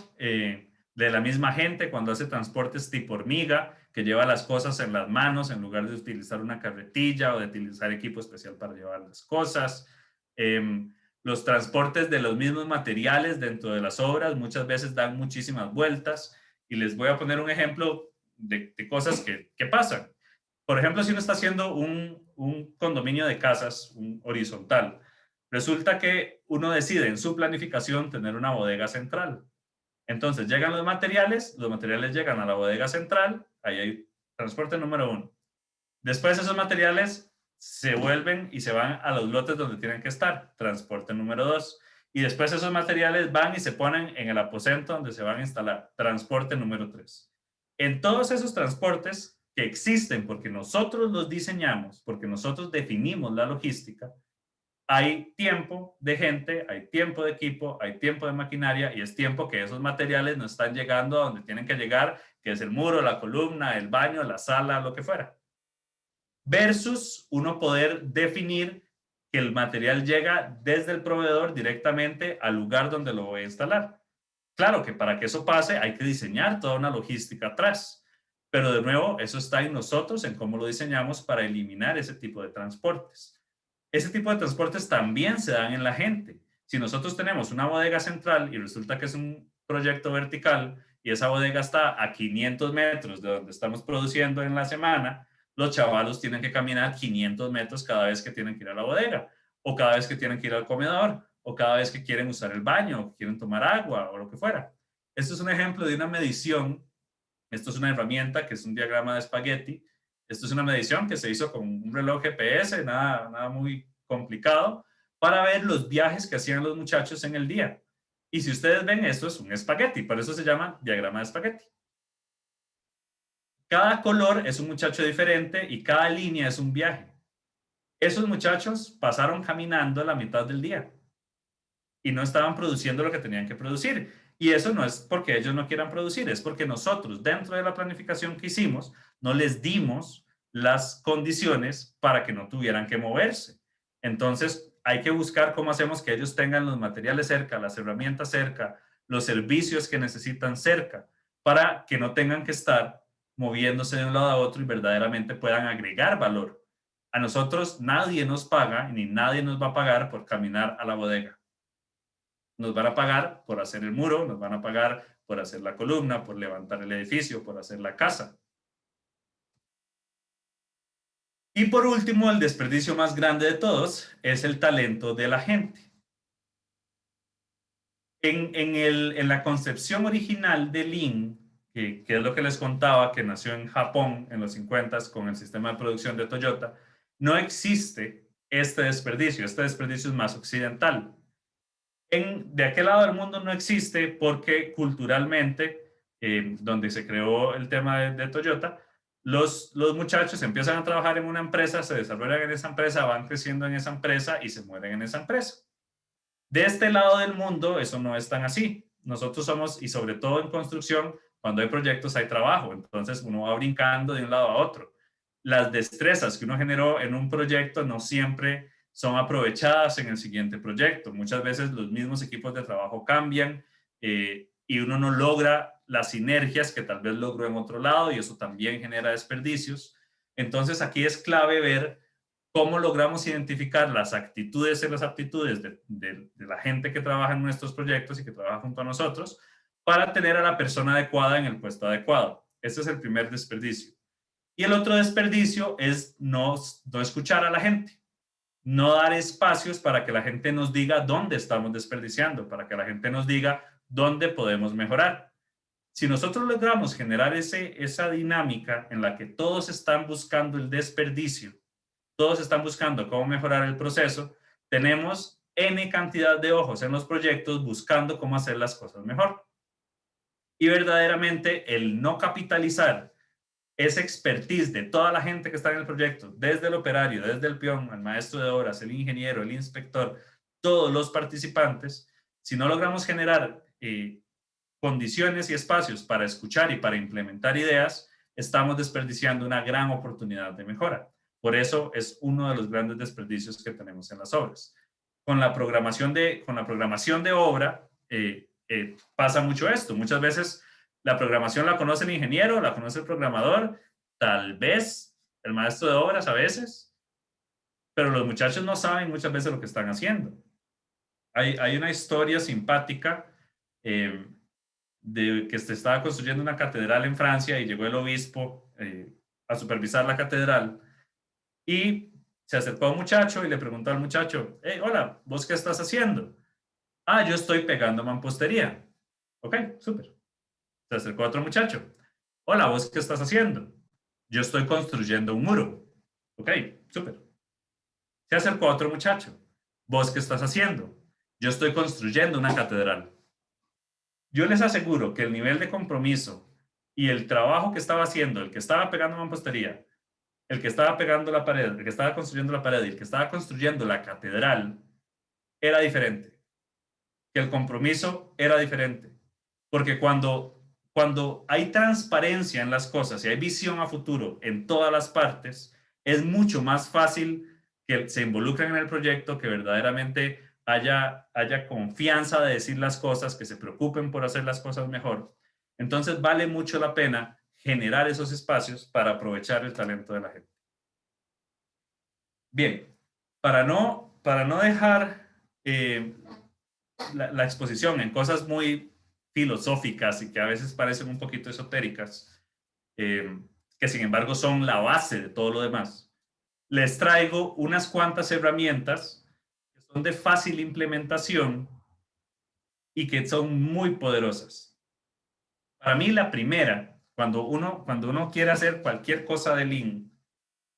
de la misma gente cuando hace transportes tipo hormiga, que lleva las cosas en las manos en lugar de utilizar una carretilla o de utilizar equipo especial para llevar las cosas. Los transportes de los mismos materiales dentro de las obras muchas veces dan muchísimas vueltas, y les voy a poner un ejemplo de cosas que pasan. Por ejemplo, si uno está haciendo un condominio de casas, un horizontal, resulta que uno decide en su planificación tener una bodega central. Entonces llegan los materiales llegan a la bodega central, ahí hay transporte número 1. Después esos materiales se vuelven y se van a los lotes donde tienen que estar, transporte número 2. Y después esos materiales van y se ponen en el aposento donde se van a instalar, transporte número 3. En todos esos transportes que existen porque nosotros los diseñamos, porque nosotros definimos la logística, hay tiempo de gente, hay tiempo de equipo, hay tiempo de maquinaria, y es tiempo que esos materiales no están llegando a donde tienen que llegar, que es el muro, la columna, el baño, la sala, lo que fuera. Versus uno poder definir que el material llega desde el proveedor directamente al lugar donde lo voy a instalar. Claro que para que eso pase hay que diseñar toda una logística atrás, pero de nuevo eso está en nosotros, en cómo lo diseñamos para eliminar ese tipo de transportes. Ese tipo de transportes también se dan en la gente. Si nosotros tenemos una bodega central y resulta que es un proyecto vertical y esa bodega está a 500 metros de donde estamos produciendo en la semana, los chavalos tienen que caminar 500 metros cada vez que tienen que ir a la bodega, o cada vez que tienen que ir al comedor, o cada vez que quieren usar el baño, o quieren tomar agua, o lo que fuera. Esto es un ejemplo de una medición. Esto es una herramienta que es un diagrama de espagueti. Esto es una medición que se hizo con un reloj GPS, nada muy complicado, para ver los viajes que hacían los muchachos en el día. Y si ustedes ven, esto es un espagueti, por eso se llama diagrama de espagueti. Cada color es un muchacho diferente y cada línea es un viaje. Esos muchachos pasaron caminando la mitad del día y no estaban produciendo lo que tenían que producir. Y eso no es porque ellos no quieran producir, es porque nosotros, dentro de la planificación que hicimos, no les dimos las condiciones para que no tuvieran que moverse. Entonces, hay que buscar cómo hacemos que ellos tengan los materiales cerca, las herramientas cerca, los servicios que necesitan cerca, para que no tengan que estar moviéndose de un lado a otro y verdaderamente puedan agregar valor. A nosotros nadie nos paga, ni nadie nos va a pagar por caminar a la bodega. Nos van a pagar por hacer el muro, nos van a pagar por hacer la columna, por levantar el edificio, por hacer la casa. Y por último, el desperdicio más grande de todos es el talento de la gente. En la concepción original de Lean, que es lo que les contaba, que nació en Japón en los 50s con el sistema de producción de Toyota, no existe este desperdicio. Este desperdicio es más occidental. De aquel lado del mundo no existe porque culturalmente, donde se creó el tema de Toyota, los muchachos empiezan a trabajar en una empresa, se desarrollan en esa empresa, van creciendo en esa empresa y se mueren en esa empresa. De este lado del mundo eso no es tan así. Nosotros somos, y sobre todo en construcción, cuando hay proyectos hay trabajo, entonces uno va brincando de un lado a otro. Las destrezas que uno generó en un proyecto no siempre son aprovechadas en el siguiente proyecto. Muchas veces los mismos equipos de trabajo cambian y uno no logra las sinergias que tal vez logró en otro lado, y eso también genera desperdicios. Entonces aquí es clave ver cómo logramos identificar las actitudes y las aptitudes de la gente que trabaja en nuestros proyectos y que trabaja junto a nosotros para tener a la persona adecuada en el puesto adecuado. Este es el primer desperdicio. Y el otro desperdicio es no escuchar a la gente. No dar espacios para que la gente nos diga dónde estamos desperdiciando, para que la gente nos diga dónde podemos mejorar. Si nosotros logramos generar esa dinámica en la que todos están buscando el desperdicio, todos están buscando cómo mejorar el proceso, tenemos N cantidad de ojos en los proyectos buscando cómo hacer las cosas mejor. Y verdaderamente el no capitalizar esa expertise de toda la gente que está en el proyecto, desde el operario, desde el peón, el maestro de obras, el ingeniero, el inspector, todos los participantes, si no logramos generar condiciones y espacios para escuchar y para implementar ideas, estamos desperdiciando una gran oportunidad de mejora. Por eso es uno de los grandes desperdicios que tenemos en las obras. Con la programación de obra pasa mucho esto. Muchas veces La programación la conoce el ingeniero, la conoce el programador, tal vez el maestro de obras a veces, pero los muchachos no saben muchas veces lo que están haciendo. Hay una historia simpática de que se estaba construyendo una catedral en Francia y llegó el obispo a supervisar la catedral y se acercó a un muchacho y le preguntó al muchacho, hey, hola, ¿vos qué estás haciendo? Ah, yo estoy pegando mampostería. Ok, súper. Se acercó a otro muchacho. Hola, ¿vos qué estás haciendo? Yo estoy construyendo un muro. Ok, súper. Se acercó a otro muchacho. ¿Vos qué estás haciendo? Yo estoy construyendo una catedral. Yo les aseguro que el nivel de compromiso y el trabajo que estaba haciendo, el que estaba pegando mampostería, el que estaba pegando la pared, el que estaba construyendo la pared y el que estaba construyendo la catedral, era diferente. Que el compromiso era diferente. Porque cuando hay transparencia en las cosas y hay visión a futuro en todas las partes, es mucho más fácil que se involucren en el proyecto, que verdaderamente haya confianza de decir las cosas, que se preocupen por hacer las cosas mejor. Entonces vale mucho la pena generar esos espacios para aprovechar el talento de la gente. Bien, para no dejar la exposición en cosas muy filosóficas y que a veces parecen un poquito esotéricas, que sin embargo son la base de todo lo demás, les traigo unas cuantas herramientas que son de fácil implementación y que son muy poderosas. Para mí la primera, cuando uno quiere hacer cualquier cosa de Lean,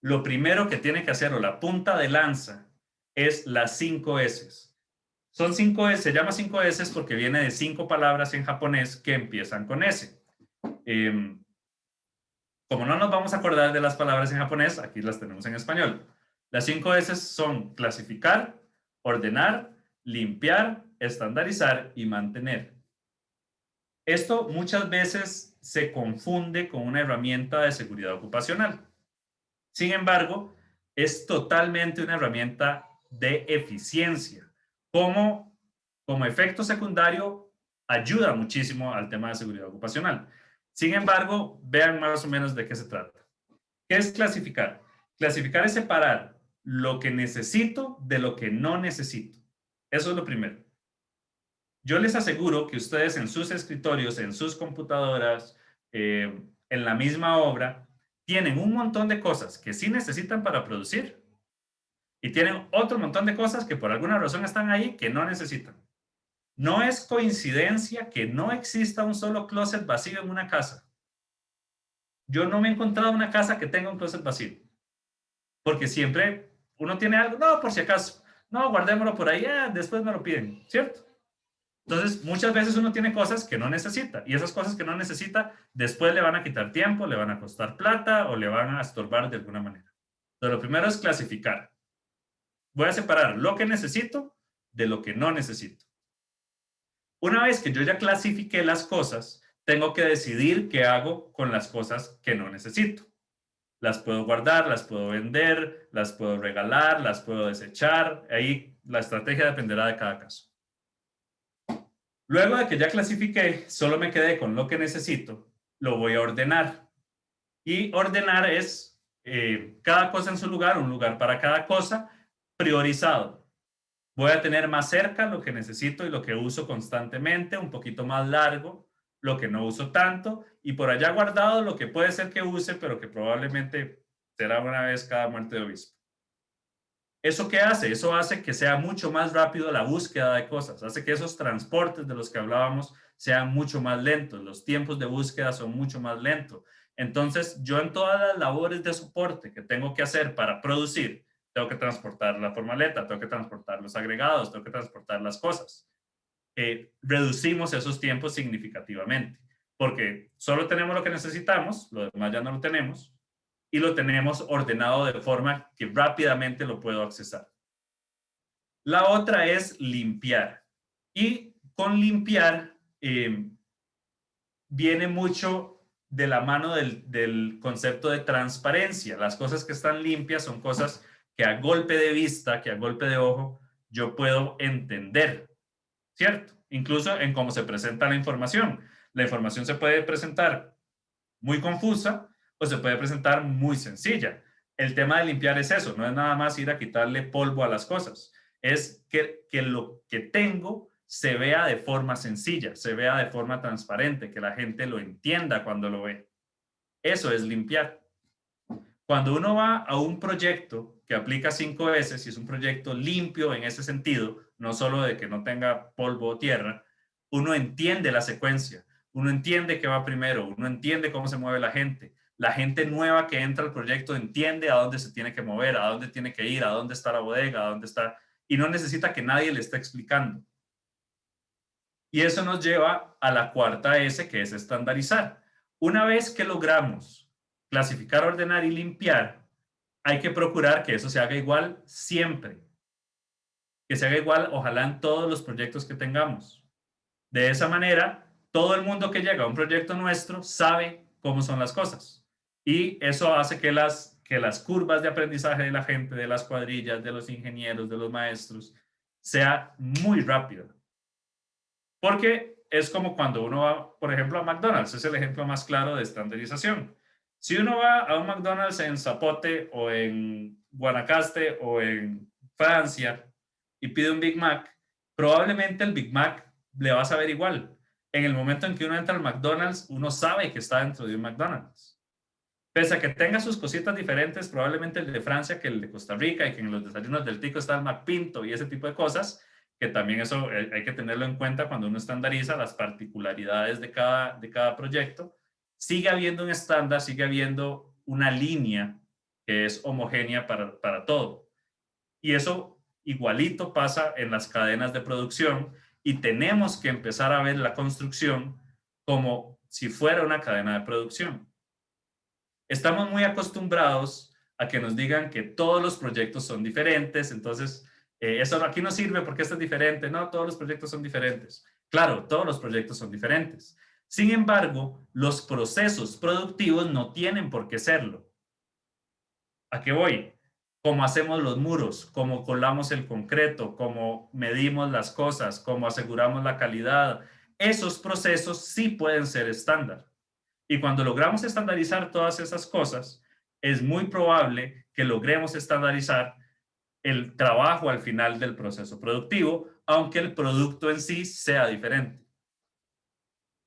lo primero que tiene que hacer, o la punta de lanza, es las 5 S. Son 5 S, se llama 5 S porque viene de 5 palabras en japonés que empiezan con S. Como no nos vamos a acordar de las palabras en japonés, aquí las tenemos en español. Las 5 S son clasificar, ordenar, limpiar, estandarizar y mantener. Esto muchas veces se confunde con una herramienta de seguridad ocupacional. Sin embargo, es totalmente una herramienta de eficiencia. Como efecto secundario, ayuda muchísimo al tema de seguridad ocupacional. Sin embargo, vean más o menos de qué se trata. ¿Qué es clasificar? Clasificar es separar lo que necesito de lo que no necesito. Eso es lo primero. Yo les aseguro que ustedes en sus escritorios, en sus computadoras, en la misma obra, tienen un montón de cosas que sí necesitan para producir y tienen otro montón de cosas que por alguna razón están ahí que no necesitan. No es coincidencia que no exista un solo closet vacío en una casa. Yo no me he encontrado una casa que tenga un closet vacío. Porque siempre uno tiene algo, no, por si acaso, no, guardémoslo por ahí, después me lo piden, ¿cierto? Entonces, muchas veces uno tiene cosas que no necesita y esas cosas que no necesita después le van a quitar tiempo, le van a costar plata o le van a estorbar de alguna manera. Entonces, lo primero es clasificar. Voy a separar lo que necesito de lo que no necesito. Una vez que yo ya clasifiqué las cosas, tengo que decidir qué hago con las cosas que no necesito. Las puedo guardar, las puedo vender, las puedo regalar, las puedo desechar. Ahí la estrategia dependerá de cada caso. Luego de que ya clasifiqué, solo me quedé con lo que necesito, lo voy a ordenar. Y ordenar es cada cosa en su lugar, un lugar para cada cosa, priorizado. Voy a tener más cerca lo que necesito y lo que uso constantemente, un poquito más largo, lo que no uso tanto, y por allá guardado lo que puede ser que use, pero que probablemente será una vez cada muerte de obispo. ¿Eso qué hace? Eso hace que sea mucho más rápido la búsqueda de cosas, hace que esos transportes de los que hablábamos sean mucho más lentos, los tiempos de búsqueda son mucho más lentos. Entonces, yo en todas las labores de soporte que tengo que hacer para producir, tengo que transportar la formaleta, tengo que transportar los agregados, tengo que transportar las cosas. Reducimos esos tiempos significativamente, porque solo tenemos lo que necesitamos, lo demás ya no lo tenemos, y lo tenemos ordenado de forma que rápidamente lo puedo accesar. La otra es limpiar. Y con limpiar viene mucho de la mano del concepto de transparencia. Las cosas que están limpias son cosas que a golpe de vista, que a golpe de ojo, yo puedo entender, ¿cierto? Incluso en cómo se presenta la información. La información se puede presentar muy confusa o se puede presentar muy sencilla. El tema de limpiar es eso, no es nada más ir a quitarle polvo a las cosas, es que lo que tengo se vea de forma sencilla, se vea de forma transparente, que la gente lo entienda cuando lo ve. Eso es limpiar. Cuando uno va a un proyecto que aplica 5S, y es un proyecto limpio en ese sentido, no solo de que no tenga polvo o tierra, uno entiende la secuencia, uno entiende qué va primero, uno entiende cómo se mueve la gente. La gente nueva que entra al proyecto entiende a dónde se tiene que mover, a dónde tiene que ir, a dónde está la bodega, a dónde está, y no necesita que nadie le esté explicando. Y eso nos lleva a la cuarta S, que es estandarizar. Una vez que logramos clasificar, ordenar y limpiar, hay que procurar que eso se haga igual siempre. Que se haga igual, ojalá, en todos los proyectos que tengamos. De esa manera, todo el mundo que llega a un proyecto nuestro sabe cómo son las cosas. Y eso hace que las curvas de aprendizaje de la gente, de las cuadrillas, de los ingenieros, de los maestros, sea muy rápida. Porque es como cuando uno va, por ejemplo, a McDonald's. Es el ejemplo más claro de estandarización. Si uno va a un McDonald's en Zapote o en Guanacaste o en Francia y pide un Big Mac, probablemente el Big Mac le va a saber igual. En el momento en que uno entra al McDonald's, uno sabe que está dentro de un McDonald's. Pese a que tenga sus cositas diferentes, probablemente el de Francia que el de Costa Rica, y que en los desayunos del tico está el McPinto y ese tipo de cosas, que también eso hay que tenerlo en cuenta cuando uno estandariza las particularidades de cada proyecto. Sigue habiendo un estándar, sigue habiendo una línea que es homogénea para todo. Y eso igualito pasa en las cadenas de producción, y tenemos que empezar a ver la construcción como si fuera una cadena de producción. Estamos muy acostumbrados a que nos digan que todos los proyectos son diferentes, entonces eso aquí no sirve porque esto es diferente. No, todos los proyectos son diferentes. Claro, todos los proyectos son diferentes. Sin embargo, los procesos productivos no tienen por qué serlo. ¿A qué voy? Cómo hacemos los muros, cómo colamos el concreto, cómo medimos las cosas, cómo aseguramos la calidad. Esos procesos sí pueden ser estándar. Y cuando logramos estandarizar todas esas cosas, es muy probable que logremos estandarizar el trabajo al final del proceso productivo, aunque el producto en sí sea diferente.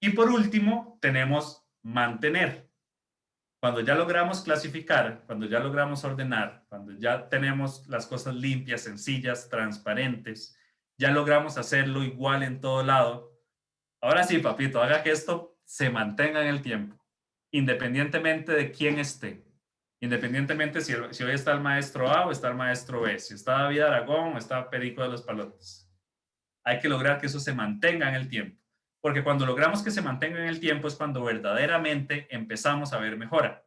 Y por último, tenemos mantener. Cuando ya logramos clasificar, cuando ya logramos ordenar, cuando ya tenemos las cosas limpias, sencillas, transparentes, ya logramos hacerlo igual en todo lado. Ahora sí, papito, haga que esto se mantenga en el tiempo, independientemente de quién esté. Independientemente si hoy está el maestro A o está el maestro B, si está David Aragón o está Perico de los Palotes. Hay que lograr que eso se mantenga en el tiempo, porque cuando logramos que se mantenga en el tiempo es cuando verdaderamente empezamos a ver mejora.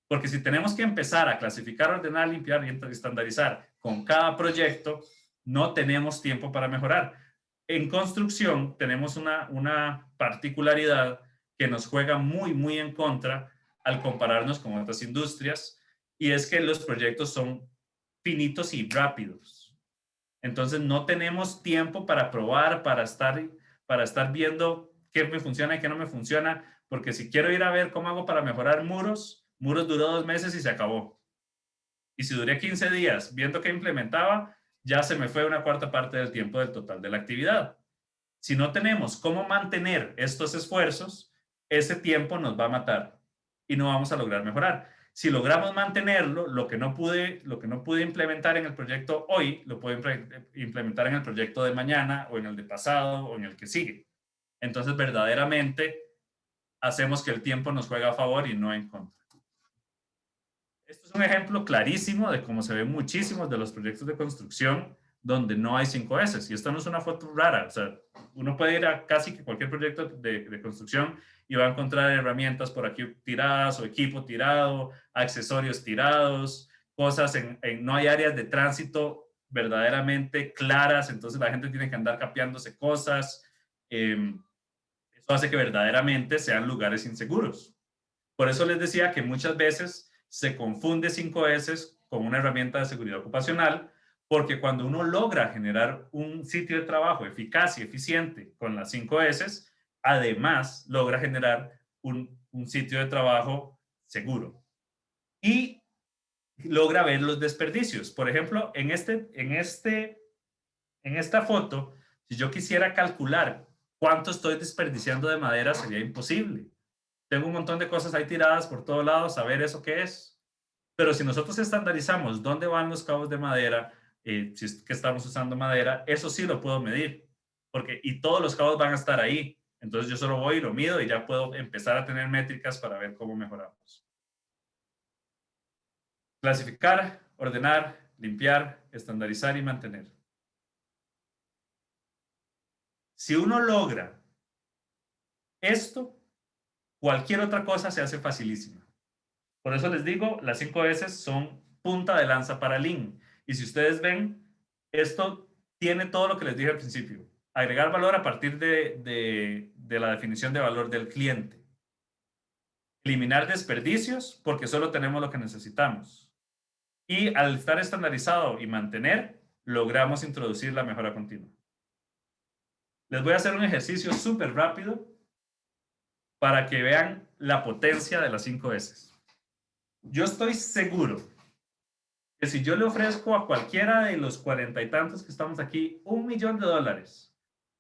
Porque si tenemos que empezar a clasificar, ordenar, limpiar y estandarizar con cada proyecto, no tenemos tiempo para mejorar. En construcción tenemos una particularidad que nos juega muy, muy en contra al compararnos con otras industrias, y es que los proyectos son finitos y rápidos. Entonces no tenemos tiempo para probar, para estar viendo qué me funciona y qué no me funciona, porque si quiero ir a ver cómo hago para mejorar muros duró 2 meses y se acabó. Y si duré 15 días viendo qué implementaba, ya se me fue una cuarta parte del tiempo del total de la actividad. Si no tenemos cómo mantener estos esfuerzos, ese tiempo nos va a matar y no vamos a lograr mejorar. Si logramos mantenerlo, lo que no pude implementar en el proyecto hoy, lo puedo implementar en el proyecto de mañana o en el de pasado o en el que sigue. Entonces, verdaderamente, hacemos que el tiempo nos juegue a favor y no en contra. Esto es un ejemplo clarísimo de cómo se ven muchísimos de los proyectos de construcción donde no hay 5S. Y esto no es una foto rara. O sea, uno puede ir a casi que cualquier proyecto de construcción y va a encontrar herramientas por aquí tiradas o equipo tirado, accesorios tirados, cosas no hay áreas de tránsito verdaderamente claras, entonces la gente tiene que andar capeándose cosas. Eso hace que verdaderamente sean lugares inseguros. Por eso les decía que muchas veces se confunde 5S con una herramienta de seguridad ocupacional, porque cuando uno logra generar un sitio de trabajo eficaz y eficiente con las 5S, además logra generar un sitio de trabajo seguro. Y logra ver los desperdicios. Por ejemplo, en esta foto, si yo quisiera calcular cuánto estoy desperdiciando de madera, sería imposible. Tengo un montón de cosas ahí tiradas por todos lados, saber eso qué es. Pero si nosotros estandarizamos dónde van los cabos de madera, si es que estamos usando madera, eso sí lo puedo medir. Y todos los cabos van a estar ahí. Entonces yo solo voy y lo mido y ya puedo empezar a tener métricas para ver cómo mejoramos. Clasificar, ordenar, limpiar, estandarizar y mantener. Si uno logra esto, cualquier otra cosa se hace facilísima. Por eso les digo, las 5 S son punta de lanza para Lean. Y si ustedes ven, esto tiene todo lo que les dije al principio. Agregar valor a partir de la definición de valor del cliente. Eliminar desperdicios porque solo tenemos lo que necesitamos. Y al estar estandarizado y mantener, logramos introducir la mejora continua. Les voy a hacer un ejercicio súper rápido para que vean la potencia de las 5 S. Yo estoy seguro que si yo le ofrezco a cualquiera de los 40 y tantos que estamos aquí $1.000.000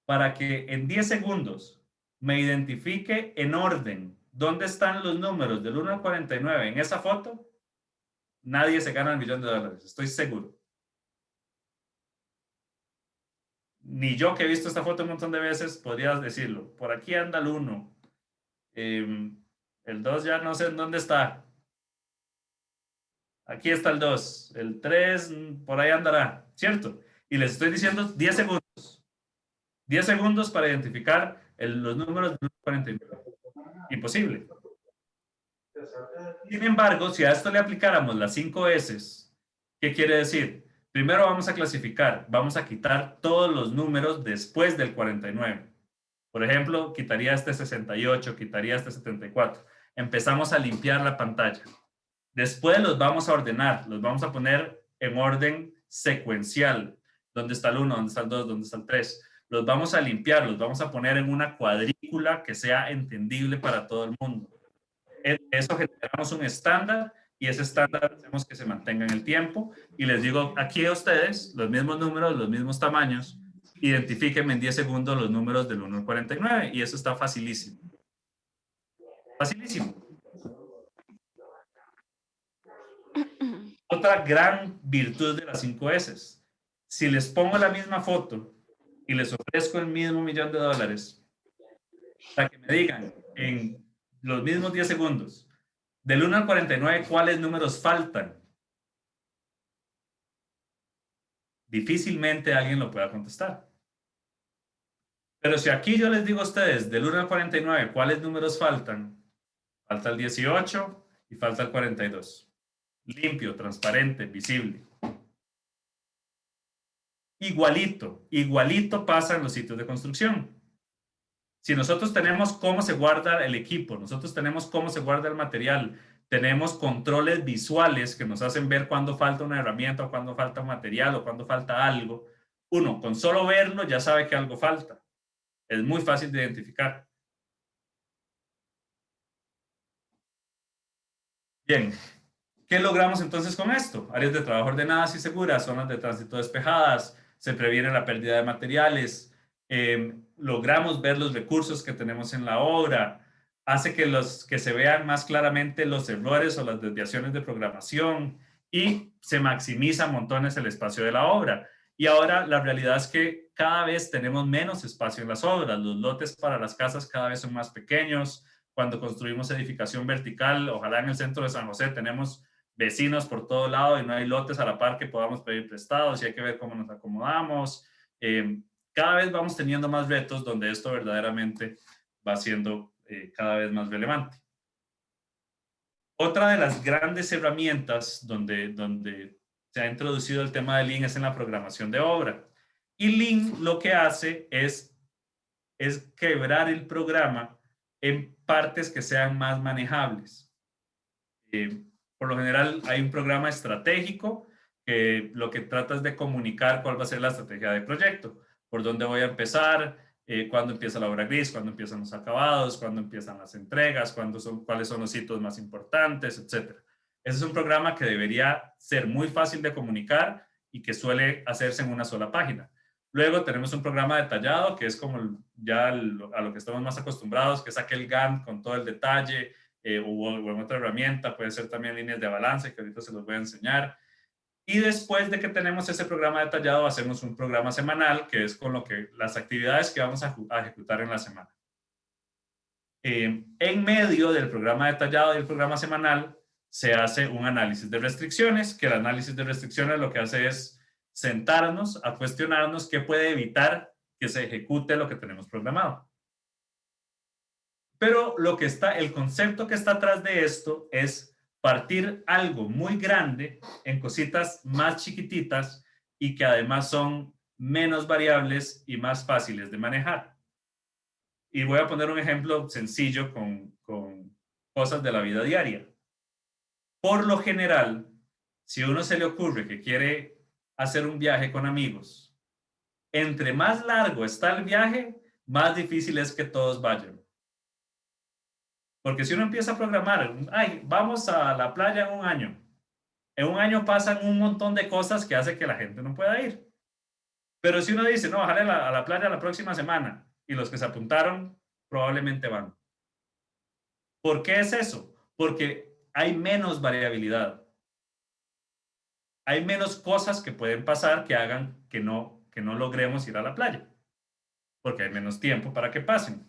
para que en 10 segundos me identifique en orden dónde están los números del 1 al 49 en esa foto, nadie se gana $1.000.000, estoy seguro. Ni yo, que he visto esta foto un montón de veces, podría decirlo. Por aquí anda el 1. El 2 ya no sé en dónde está. Aquí está el 2. El 3 por ahí andará, ¿cierto? Y les estoy diciendo 10 segundos. 10 segundos para identificar los números del 49. Imposible. Sin embargo, si a esto le aplicáramos las 5 S, ¿qué quiere decir? Primero vamos a clasificar, vamos a quitar todos los números después del 49. Por ejemplo, quitaría este 68, quitaría este 74. Empezamos a limpiar la pantalla. Después los vamos a ordenar, los vamos a poner en orden secuencial. ¿Dónde está el 1? ¿Dónde está el 2? ¿Dónde está el 3? Los vamos a limpiar, los vamos a poner en una cuadrícula que sea entendible para todo el mundo. Eso generamos un estándar y ese estándar hacemos que se mantenga en el tiempo. Y les digo aquí a ustedes, los mismos números, los mismos tamaños, identifíquenme en 10 segundos los números del 1 al 49 y eso está facilísimo. Facilísimo. Otra gran virtud de las 5 S. Si les pongo la misma foto y les ofrezco el mismo $1.000.000 para que me digan en los mismos 10 segundos, del 1 al 49, ¿cuáles números faltan? Difícilmente alguien lo pueda contestar. Pero si aquí yo les digo a ustedes, del 1 al 49, ¿cuáles números faltan? Falta el 18 y falta el 42. Limpio, transparente, visible. Igualito pasa en los sitios de construcción. Si nosotros tenemos cómo se guarda el equipo, nosotros tenemos cómo se guarda el material, tenemos controles visuales que nos hacen ver cuándo falta una herramienta o cuándo falta un material o cuándo falta algo, uno con solo verlo ya sabe que algo falta. Es muy fácil de identificar. Bien, ¿qué logramos entonces con esto? Áreas de trabajo ordenadas y seguras, zonas de tránsito despejadas, se previene la pérdida de materiales, logramos ver los recursos que tenemos en la obra, hace que se vean más claramente los errores o las desviaciones de programación y se maximiza montones el espacio de la obra. Y ahora la realidad es que cada vez tenemos menos espacio en las obras, los lotes para las casas cada vez son más pequeños. Cuando construimos edificación vertical, ojalá en el centro de San José tenemos vecinos por todo lado y no hay lotes a la par que podamos pedir prestados y hay que ver cómo nos acomodamos. Cada vez vamos teniendo más retos donde esto verdaderamente va siendo cada vez más relevante. Otra de las grandes herramientas donde se ha introducido el tema de Lean es en la programación de obra. Y Lean lo que hace es quebrar el programa en partes que sean más manejables. Por lo general hay un programa estratégico que lo que trata es de comunicar cuál va a ser la estrategia de proyecto, por dónde voy a empezar, cuándo empieza la obra gris, cuándo empiezan los acabados, cuándo empiezan las entregas, cuáles son los hitos más importantes, etc. Ese es un programa que debería ser muy fácil de comunicar y que suele hacerse en una sola página. Luego tenemos un programa detallado, que es como ya a lo que estamos más acostumbrados, que es aquel Gantt con todo el detalle, o en otra herramienta, puede ser también líneas de balance, que ahorita se los voy a enseñar. Y después de que tenemos ese programa detallado, hacemos un programa semanal, que es con las actividades que vamos a ejecutar en la semana. En medio del programa detallado y el programa semanal, se hace un análisis de restricciones, que el análisis de restricciones lo que hace es sentarnos a cuestionarnos qué puede evitar que se ejecute lo que tenemos programado. Pero el concepto que está atrás de esto es partir algo muy grande en cositas más chiquititas y que además son menos variables y más fáciles de manejar. Y voy a poner un ejemplo sencillo con cosas de la vida diaria. Por lo general, si a uno se le ocurre que quiere hacer un viaje con amigos, entre más largo está el viaje, más difícil es que todos vayan. Porque si uno empieza a programar, vamos a la playa en un año pasan un montón de cosas que hace que la gente no pueda ir. Pero si uno dice, no, bájale a la playa la próxima semana, y los que se apuntaron probablemente van. ¿Por qué es eso? Porque hay menos variabilidad. Hay menos cosas que pueden pasar que hagan que no logremos ir a la playa, porque hay menos tiempo para que pasen.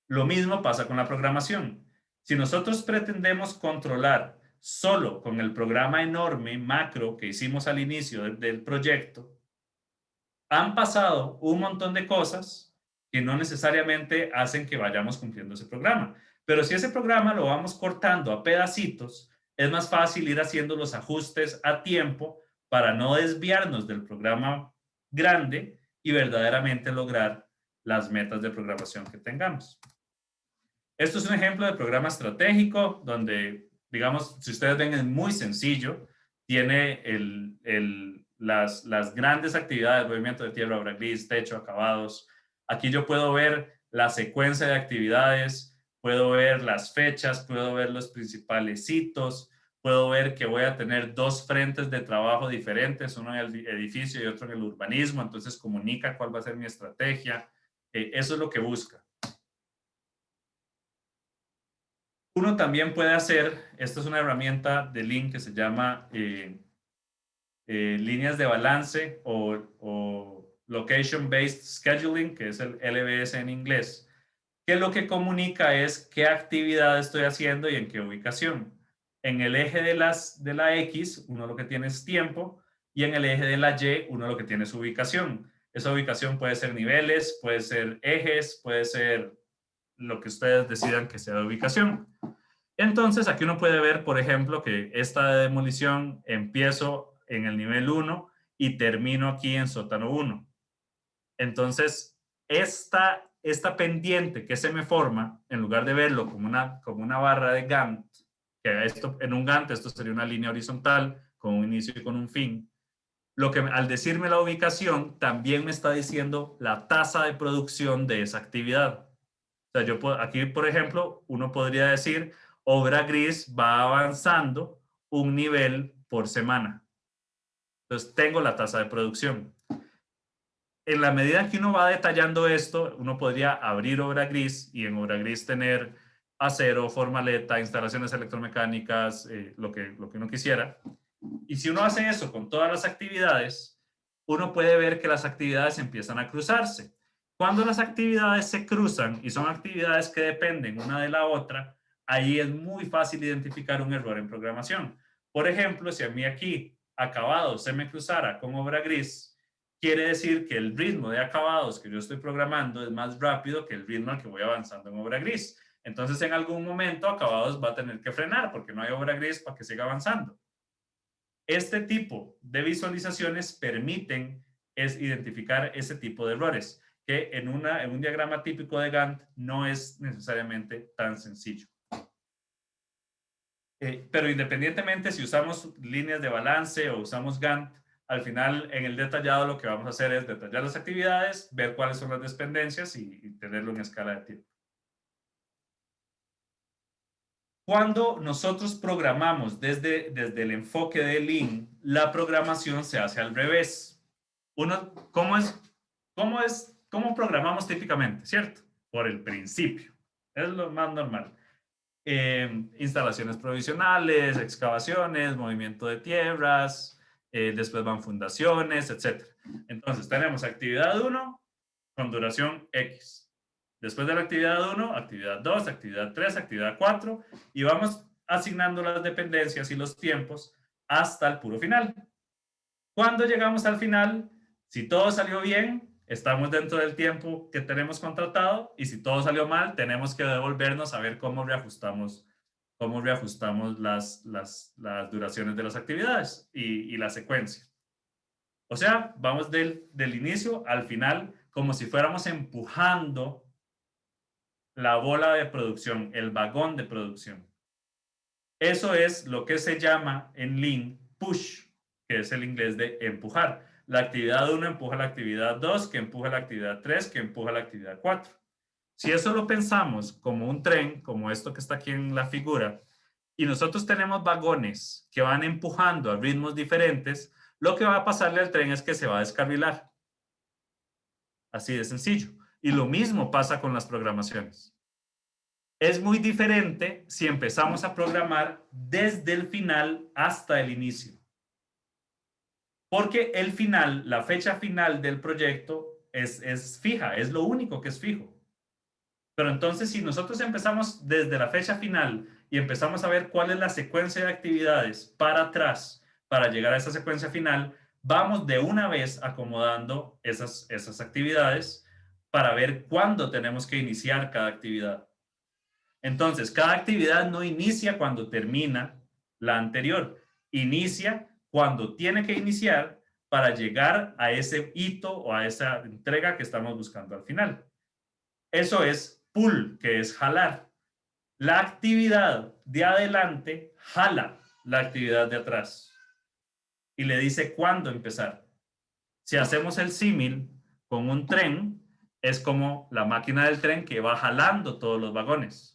Lo mismo pasa con la programación. Si nosotros pretendemos controlar solo con el programa enorme, macro, que hicimos al inicio del proyecto, han pasado un montón de cosas que no necesariamente hacen que vayamos cumpliendo ese programa. Pero si ese programa lo vamos cortando a pedacitos, es más fácil ir haciendo los ajustes a tiempo para no desviarnos del programa grande y verdaderamente lograr las metas de programación que tengamos. Esto es un ejemplo de programa estratégico donde, digamos, si ustedes ven, es muy sencillo. Tiene las grandes actividades, movimiento de tierra, obra gris, techo, acabados. Aquí yo puedo ver la secuencia de actividades, puedo ver las fechas, puedo ver los principales hitos, puedo ver que voy a tener dos frentes de trabajo diferentes, uno en el edificio y otro en el urbanismo, entonces comunica cuál va a ser mi estrategia. Eso es lo que busca. Uno también puede hacer, esta es una herramienta de Lean que se llama líneas de balance o Location Based Scheduling, que es el LBS en inglés, que lo que comunica es qué actividad estoy haciendo y en qué ubicación. En el eje de la X, uno lo que tiene es tiempo, y en el eje de la Y, uno lo que tiene es ubicación. Esa ubicación puede ser niveles, puede ser ejes, puede ser lo que ustedes decidan que sea de ubicación. Entonces, aquí uno puede ver, por ejemplo, que esta demolición empiezo en el nivel 1 y termino aquí en sótano 1. Entonces, esta pendiente que se me forma, en lugar de verlo como una barra de Gantt, que en un Gantt esto sería una línea horizontal con un inicio y con un fin, al decirme la ubicación, también me está diciendo la tasa de producción de esa actividad. O sea, aquí, por ejemplo, uno podría decir, obra gris va avanzando un nivel por semana. Entonces, tengo la tasa de producción. En la medida que uno va detallando esto, uno podría abrir obra gris y en obra gris tener acero, formaleta, instalaciones electromecánicas, lo que uno quisiera. Y si uno hace eso con todas las actividades, uno puede ver que las actividades empiezan a cruzarse. Cuando las actividades se cruzan y son actividades que dependen una de la otra, ahí es muy fácil identificar un error en programación. Por ejemplo, si a mí aquí acabados se me cruzara con obra gris, quiere decir que el ritmo de acabados que yo estoy programando es más rápido que el ritmo al que voy avanzando en obra gris. Entonces, en algún momento, acabados va a tener que frenar porque no hay obra gris para que siga avanzando. Este tipo de visualizaciones permiten identificar ese tipo de errores, que en un diagrama típico de Gantt no es necesariamente tan sencillo. Pero independientemente si usamos líneas de balance o usamos Gantt, Al final, en el detallado, lo que vamos a hacer es detallar las actividades, ver cuáles son las dependencias y tenerlo en escala de tiempo. Cuando nosotros programamos desde el enfoque de Lean, la programación se hace al revés. ¿Cómo programamos típicamente? ¿Cierto? Por el principio. Es lo más normal. Instalaciones provisionales, excavaciones, movimiento de tierras, después van fundaciones, etc. Entonces tenemos actividad 1 con duración X. Después de la actividad 1, actividad 2, actividad 3, actividad 4, y vamos asignando las dependencias y los tiempos hasta el puro final. Cuando llegamos al final, si todo salió bien, estamos dentro del tiempo que tenemos contratado, y si todo salió mal, tenemos que devolvernos a ver cómo reajustamos las duraciones de las actividades y la secuencia. O sea, vamos del inicio al final como si fuéramos empujando la bola de producción, el vagón de producción. Eso es lo que se llama en Lean push, que es el inglés de empujar. La actividad 1 empuja la actividad 2, que empuja la actividad 3, que empuja la actividad 4. Si eso lo pensamos como un tren, como esto que está aquí en la figura, y nosotros tenemos vagones que van empujando a ritmos diferentes, lo que va a pasarle al tren es que se va a descarrilar. Así de sencillo. Y lo mismo pasa con las programaciones. Es muy diferente si empezamos a programar desde el final hasta el inicio. Porque el final, la fecha final del proyecto es fija, es lo único que es fijo. Pero entonces, si nosotros empezamos desde la fecha final y empezamos a ver cuál es la secuencia de actividades para atrás para llegar a esa secuencia final, vamos de una vez acomodando esas actividades para ver cuándo tenemos que iniciar cada actividad. Entonces, cada actividad no inicia cuando termina la anterior. Inicia cuando tiene que iniciar para llegar a ese hito o a esa entrega que estamos buscando al final. Eso es pull, que es jalar. La actividad de adelante jala la actividad de atrás y le dice cuándo empezar. Si hacemos el símil con un tren, es como la máquina del tren que va jalando todos los vagones.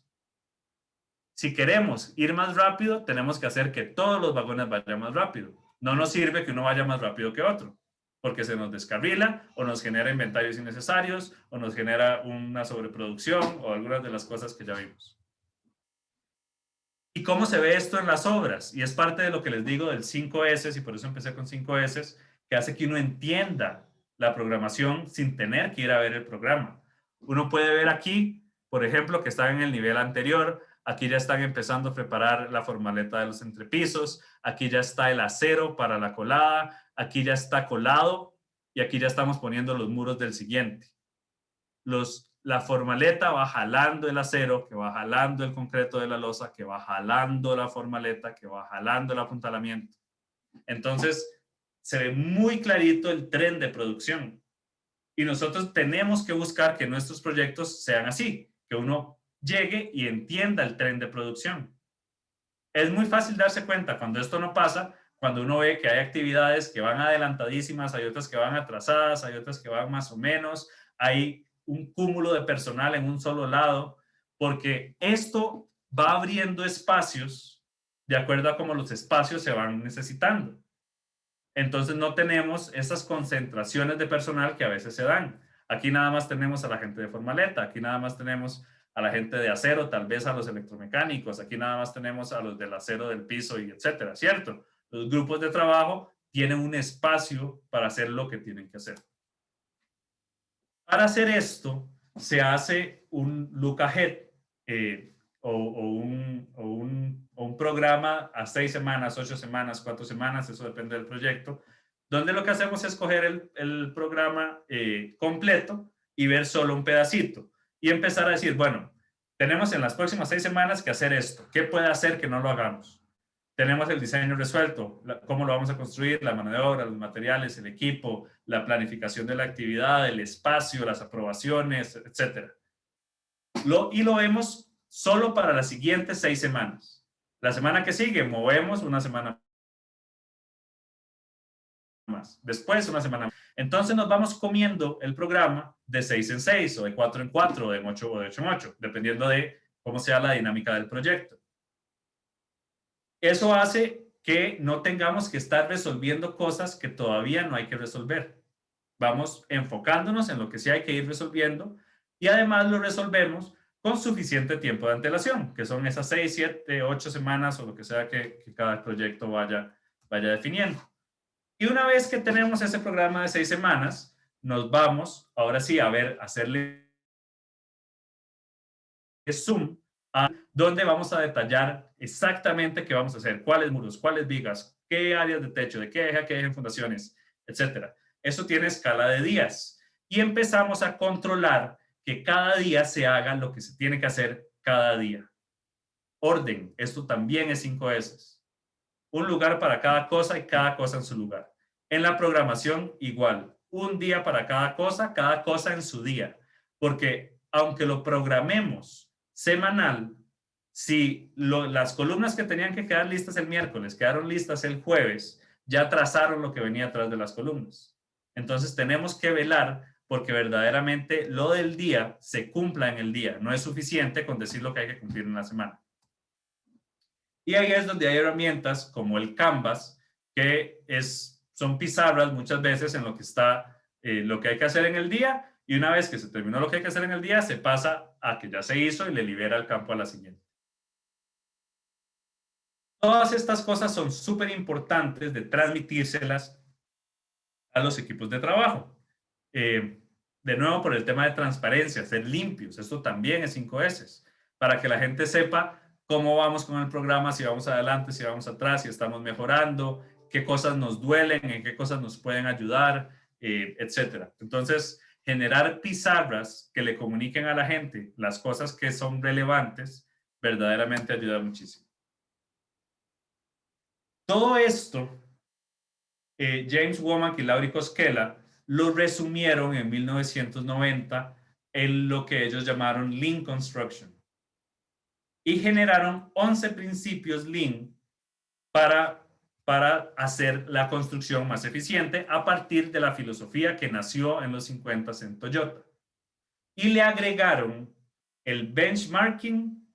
Si queremos ir más rápido, tenemos que hacer que todos los vagones vayan más rápido. No nos sirve que uno vaya más rápido que otro, porque se nos descarrila o nos genera inventarios innecesarios o nos genera una sobreproducción o algunas de las cosas que ya vimos. ¿Y cómo se ve esto en las obras? Y es parte de lo que les digo del 5S, y por eso empecé con 5S, que hace que uno entienda la programación sin tener que ir a ver el programa. Uno puede ver aquí, por ejemplo, que están en el nivel anterior. Aquí ya están empezando a preparar la formaleta de los entrepisos. Aquí ya está el acero para la colada. Aquí ya está colado. Y aquí ya estamos poniendo los muros del siguiente. La formaleta va jalando el acero, que va jalando el concreto de la losa, que va jalando la formaleta, que va jalando el apuntalamiento. Entonces, se ve muy clarito el tren de producción. Y nosotros tenemos que buscar que nuestros proyectos sean así, que uno llegue y entienda el tren de producción. Es muy fácil darse cuenta cuando esto no pasa, cuando uno ve que hay actividades que van adelantadísimas, hay otras que van atrasadas, hay otras que van más o menos, hay un cúmulo de personal en un solo lado, porque esto va abriendo espacios de acuerdo a cómo los espacios se van necesitando. Entonces no tenemos esas concentraciones de personal que a veces se dan. Aquí nada más tenemos a la gente de formaleta, aquí nada más tenemos a la gente de acero, tal vez a los electromecánicos, aquí nada más tenemos a los del acero del piso y etcétera, ¿cierto? Los grupos de trabajo tienen un espacio para hacer lo que tienen que hacer. Para hacer esto, se hace un look ahead o un programa a 6 semanas, 8 semanas, 4 semanas, eso depende del proyecto, donde lo que hacemos es coger el programa completo y ver solo un pedacito y empezar a decir, bueno, tenemos en las próximas 6 semanas que hacer esto. ¿Qué puede hacer que no lo hagamos? Tenemos el diseño resuelto, cómo lo vamos a construir, la mano de obra, los materiales, el equipo, la planificación de la actividad, el espacio, las aprobaciones, etc. Y lo vemos solo para las siguientes 6 semanas. La semana que sigue movemos una semana más, después una semana más. Entonces nos vamos comiendo el programa de 6 en 6 o de 4 en 4 o de 8 o de 8 en 8, dependiendo de cómo sea la dinámica del proyecto. Eso hace que no tengamos que estar resolviendo cosas que todavía no hay que resolver. Vamos enfocándonos en lo que sí hay que ir resolviendo y además lo resolvemos con suficiente tiempo de antelación, que son esas 6, 7, 8 semanas o lo que sea que cada proyecto vaya definiendo. Y una vez que tenemos ese programa de 6 semanas, nos vamos ahora sí a hacerle zoom a donde vamos a detallar exactamente qué vamos a hacer, cuáles muros, cuáles vigas, qué áreas de techo, de qué dejan fundaciones, etcétera. Eso tiene escala de días y empezamos a controlar que cada día se haga lo que se tiene que hacer cada día. Orden, esto también es 5S. Un lugar para cada cosa y cada cosa en su lugar. En la programación igual, un día para cada cosa en su día, porque aunque lo programemos semanal, si las columnas que tenían que quedar listas el miércoles quedaron listas el jueves, ya trazaron lo que venía atrás de las columnas. Entonces tenemos que velar porque verdaderamente lo del día se cumpla en el día. No es suficiente con decir lo que hay que cumplir en la semana. Y ahí es donde hay herramientas como el Canvas, que son pizarras muchas veces en lo que está lo que hay que hacer en el día, y una vez que se terminó lo que hay que hacer en el día, se pasa a que ya se hizo y le libera el campo a la siguiente. Todas estas cosas son súper importantes de transmitírselas a los equipos de trabajo. De nuevo, por el tema de transparencia, ser limpios, esto también es 5S, para que la gente sepa cómo vamos con el programa, si vamos adelante, si vamos atrás, si estamos mejorando, qué cosas nos duelen, en qué cosas nos pueden ayudar, etcétera. Entonces, generar pizarras que le comuniquen a la gente las cosas que son relevantes, verdaderamente ayuda muchísimo. Todo esto, James Womack y Laurie Koskela lo resumieron en 1990 en lo que ellos llamaron Lean Construction. Y generaron 11 principios Lean para hacer la construcción más eficiente a partir de la filosofía que nació en los 50 en Toyota. Y le agregaron el benchmarking,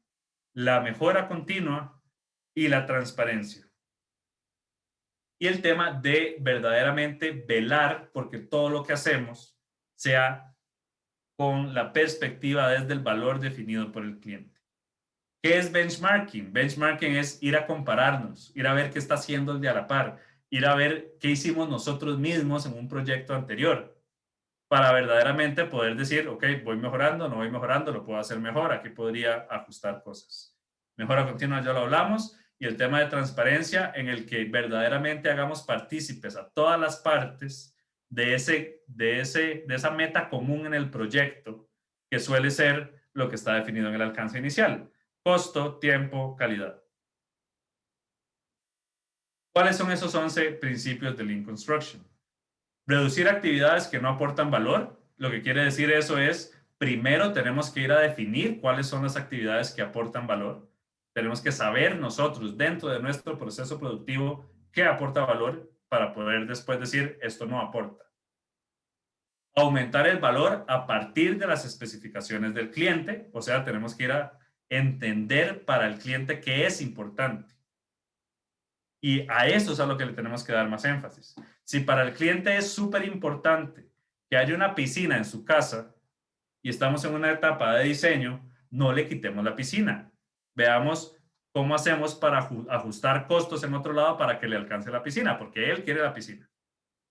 la mejora continua y la transparencia. Y el tema de verdaderamente velar porque todo lo que hacemos sea con la perspectiva desde el valor definido por el cliente. ¿Qué es benchmarking? Benchmarking es ir a compararnos, ir a ver qué está haciendo el de a la par, ir a ver qué hicimos nosotros mismos en un proyecto anterior, para verdaderamente poder decir, ok, voy mejorando, no voy mejorando, lo puedo hacer mejor, aquí podría ajustar cosas. Mejora continua, ya lo hablamos, y el tema de transparencia en el que verdaderamente hagamos partícipes a todas las partes de esa meta común en el proyecto, que suele ser lo que está definido en el alcance inicial. Costo, tiempo, calidad. ¿Cuáles son esos 11 principios de Lean Construction? Reducir actividades que no aportan valor. Lo que quiere decir eso es, primero tenemos que ir a definir cuáles son las actividades que aportan valor. Tenemos que saber nosotros, dentro de nuestro proceso productivo, qué aporta valor para poder después decir, esto no aporta. Aumentar el valor a partir de las especificaciones del cliente. O sea, tenemos que ir a entender para el cliente qué es importante. Y a eso es a lo que le tenemos que dar más énfasis. Si para el cliente es súper importante que haya una piscina en su casa y estamos en una etapa de diseño, no le quitemos la piscina. Veamos cómo hacemos para ajustar costos en otro lado para que le alcance la piscina, porque él quiere la piscina.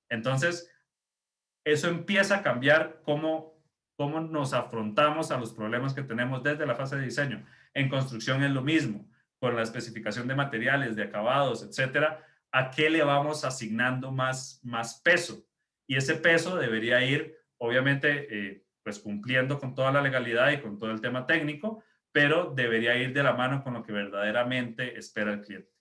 Entonces, eso empieza a cambiar cómo nos afrontamos a los problemas que tenemos desde la fase de diseño. En construcción es lo mismo, con la especificación de materiales, de acabados, etcétera, a qué le vamos asignando más peso. Y ese peso debería ir, obviamente, pues cumpliendo con toda la legalidad y con todo el tema técnico, pero debería ir de la mano con lo que verdaderamente espera el cliente.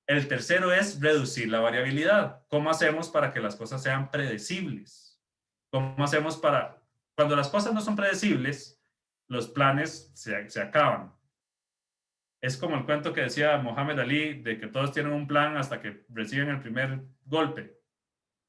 El tercero es reducir la variabilidad. ¿Cómo hacemos para que las cosas sean predecibles? ¿Cómo hacemos para... Cuando las cosas no son predecibles, los planes se acaban. Es como el cuento que decía Mohamed Ali de que todos tienen un plan hasta que reciben el primer golpe.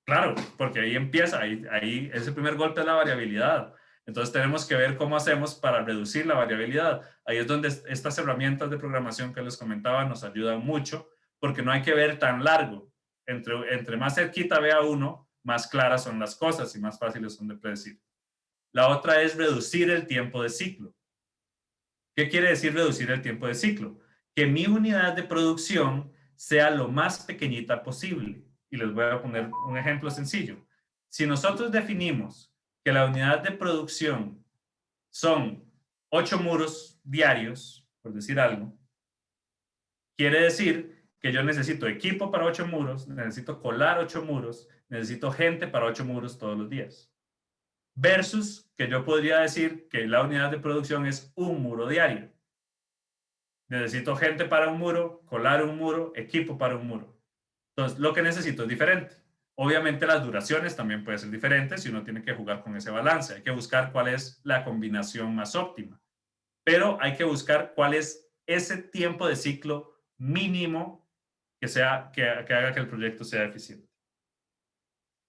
Claro, porque ahí empieza, ahí ese primer golpe es la variabilidad. Entonces tenemos que ver cómo hacemos para reducir la variabilidad. Ahí es donde estas herramientas de programación que les comentaba nos ayudan mucho, porque no hay que ver tan largo. Entre más cerquita vea uno, más claras son las cosas y más fáciles son de predecir. La otra es reducir el tiempo de ciclo. ¿Qué quiere decir reducir el tiempo de ciclo? Que mi unidad de producción sea lo más pequeñita posible. Y les voy a poner un ejemplo sencillo. Si nosotros definimos que la unidad de producción son 8 muros diarios, por decir algo, quiere decir que yo necesito equipo para 8 muros, necesito colar 8 muros, necesito gente para 8 muros todos los días. Versus que yo podría decir que la unidad de producción es un muro diario. Necesito gente para un muro, colar un muro, equipo para un muro. Entonces, lo que necesito es diferente. Obviamente las duraciones también pueden ser diferentes y uno tiene que jugar con ese balance. Hay que buscar cuál es la combinación más óptima. Pero hay que buscar cuál es ese tiempo de ciclo mínimo que haga que el proyecto sea eficiente.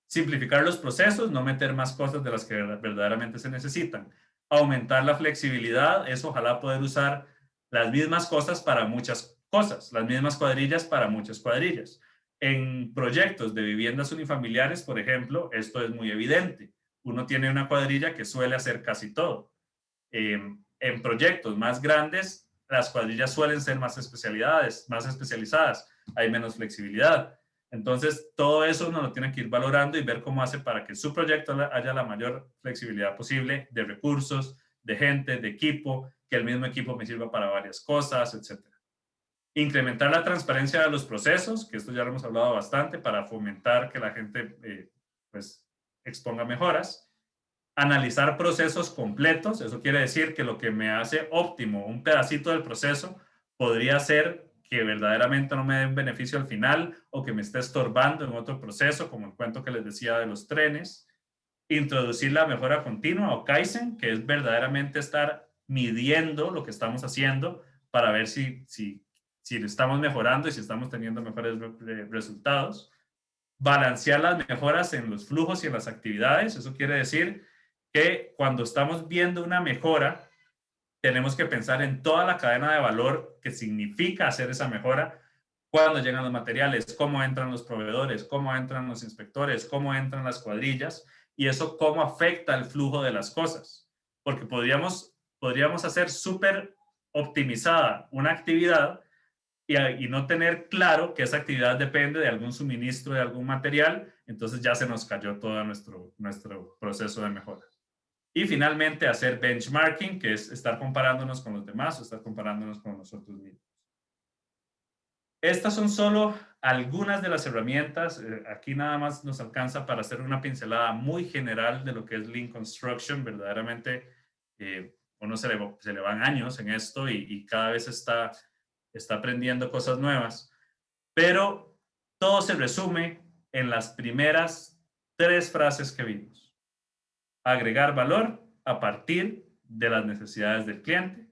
Simplificar los procesos, no meter más cosas de las que verdaderamente se necesitan. Aumentar la flexibilidad, es ojalá poder usar las mismas cosas para muchas cosas, las mismas cuadrillas para muchas cuadrillas. En proyectos de viviendas unifamiliares, por ejemplo, esto es muy evidente. Uno tiene una cuadrilla que suele hacer casi todo. En proyectos más grandes, las cuadrillas suelen ser más especializadas, hay menos flexibilidad. Entonces, todo eso uno lo tiene que ir valorando y ver cómo hace para que su proyecto haya la mayor flexibilidad posible de recursos, de gente, de equipo, que el mismo equipo me sirva para varias cosas, etc. Incrementar la transparencia de los procesos, que esto ya lo hemos hablado bastante, para fomentar que la gente pues, exponga mejoras. Analizar procesos completos, eso quiere decir que lo que me hace óptimo un pedacito del proceso podría ser que verdaderamente no me dé un beneficio al final o que me esté estorbando en otro proceso, como el cuento que les decía de los trenes. Introducir la mejora continua o Kaizen, que es verdaderamente estar midiendo lo que estamos haciendo para ver si lo estamos mejorando y si estamos teniendo mejores resultados. Balancear las mejoras en los flujos y en las actividades, eso quiere decir que cuando estamos viendo una mejora, tenemos que pensar en toda la cadena de valor que significa hacer esa mejora, cuándo llegan los materiales, cómo entran los proveedores, cómo entran los inspectores, cómo entran las cuadrillas, y eso cómo afecta el flujo de las cosas. Porque podríamos hacer súper optimizada una actividad y no tener claro que esa actividad depende de algún suministro de algún material, entonces ya se nos cayó todo nuestro proceso de mejora. Y finalmente hacer benchmarking, que es estar comparándonos con los demás o estar comparándonos con nosotros mismos. Estas son solo algunas de las herramientas. Aquí nada más nos alcanza para hacer una pincelada muy general de lo que es Lean Construction. Verdaderamente uno se le van años en esto y cada vez está aprendiendo cosas nuevas. Pero todo se resume en las primeras 3 frases que vimos. Agregar valor a partir de las necesidades del cliente,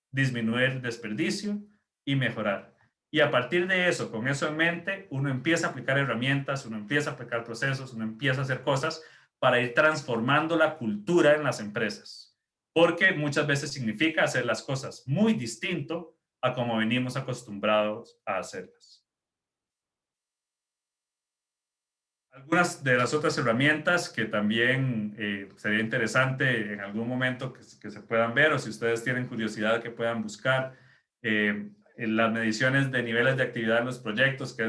disminuir desperdicio y mejorar. Y a partir de eso, con eso en mente, uno empieza a aplicar herramientas, uno empieza a aplicar procesos, uno empieza a hacer cosas para ir transformando la cultura en las empresas. Porque muchas veces significa hacer las cosas muy distinto a como venimos acostumbrados a hacerlas. Algunas de las otras herramientas que también sería interesante en algún momento que se puedan ver, o si ustedes tienen curiosidad que puedan buscar, las mediciones de niveles de actividad en los proyectos, que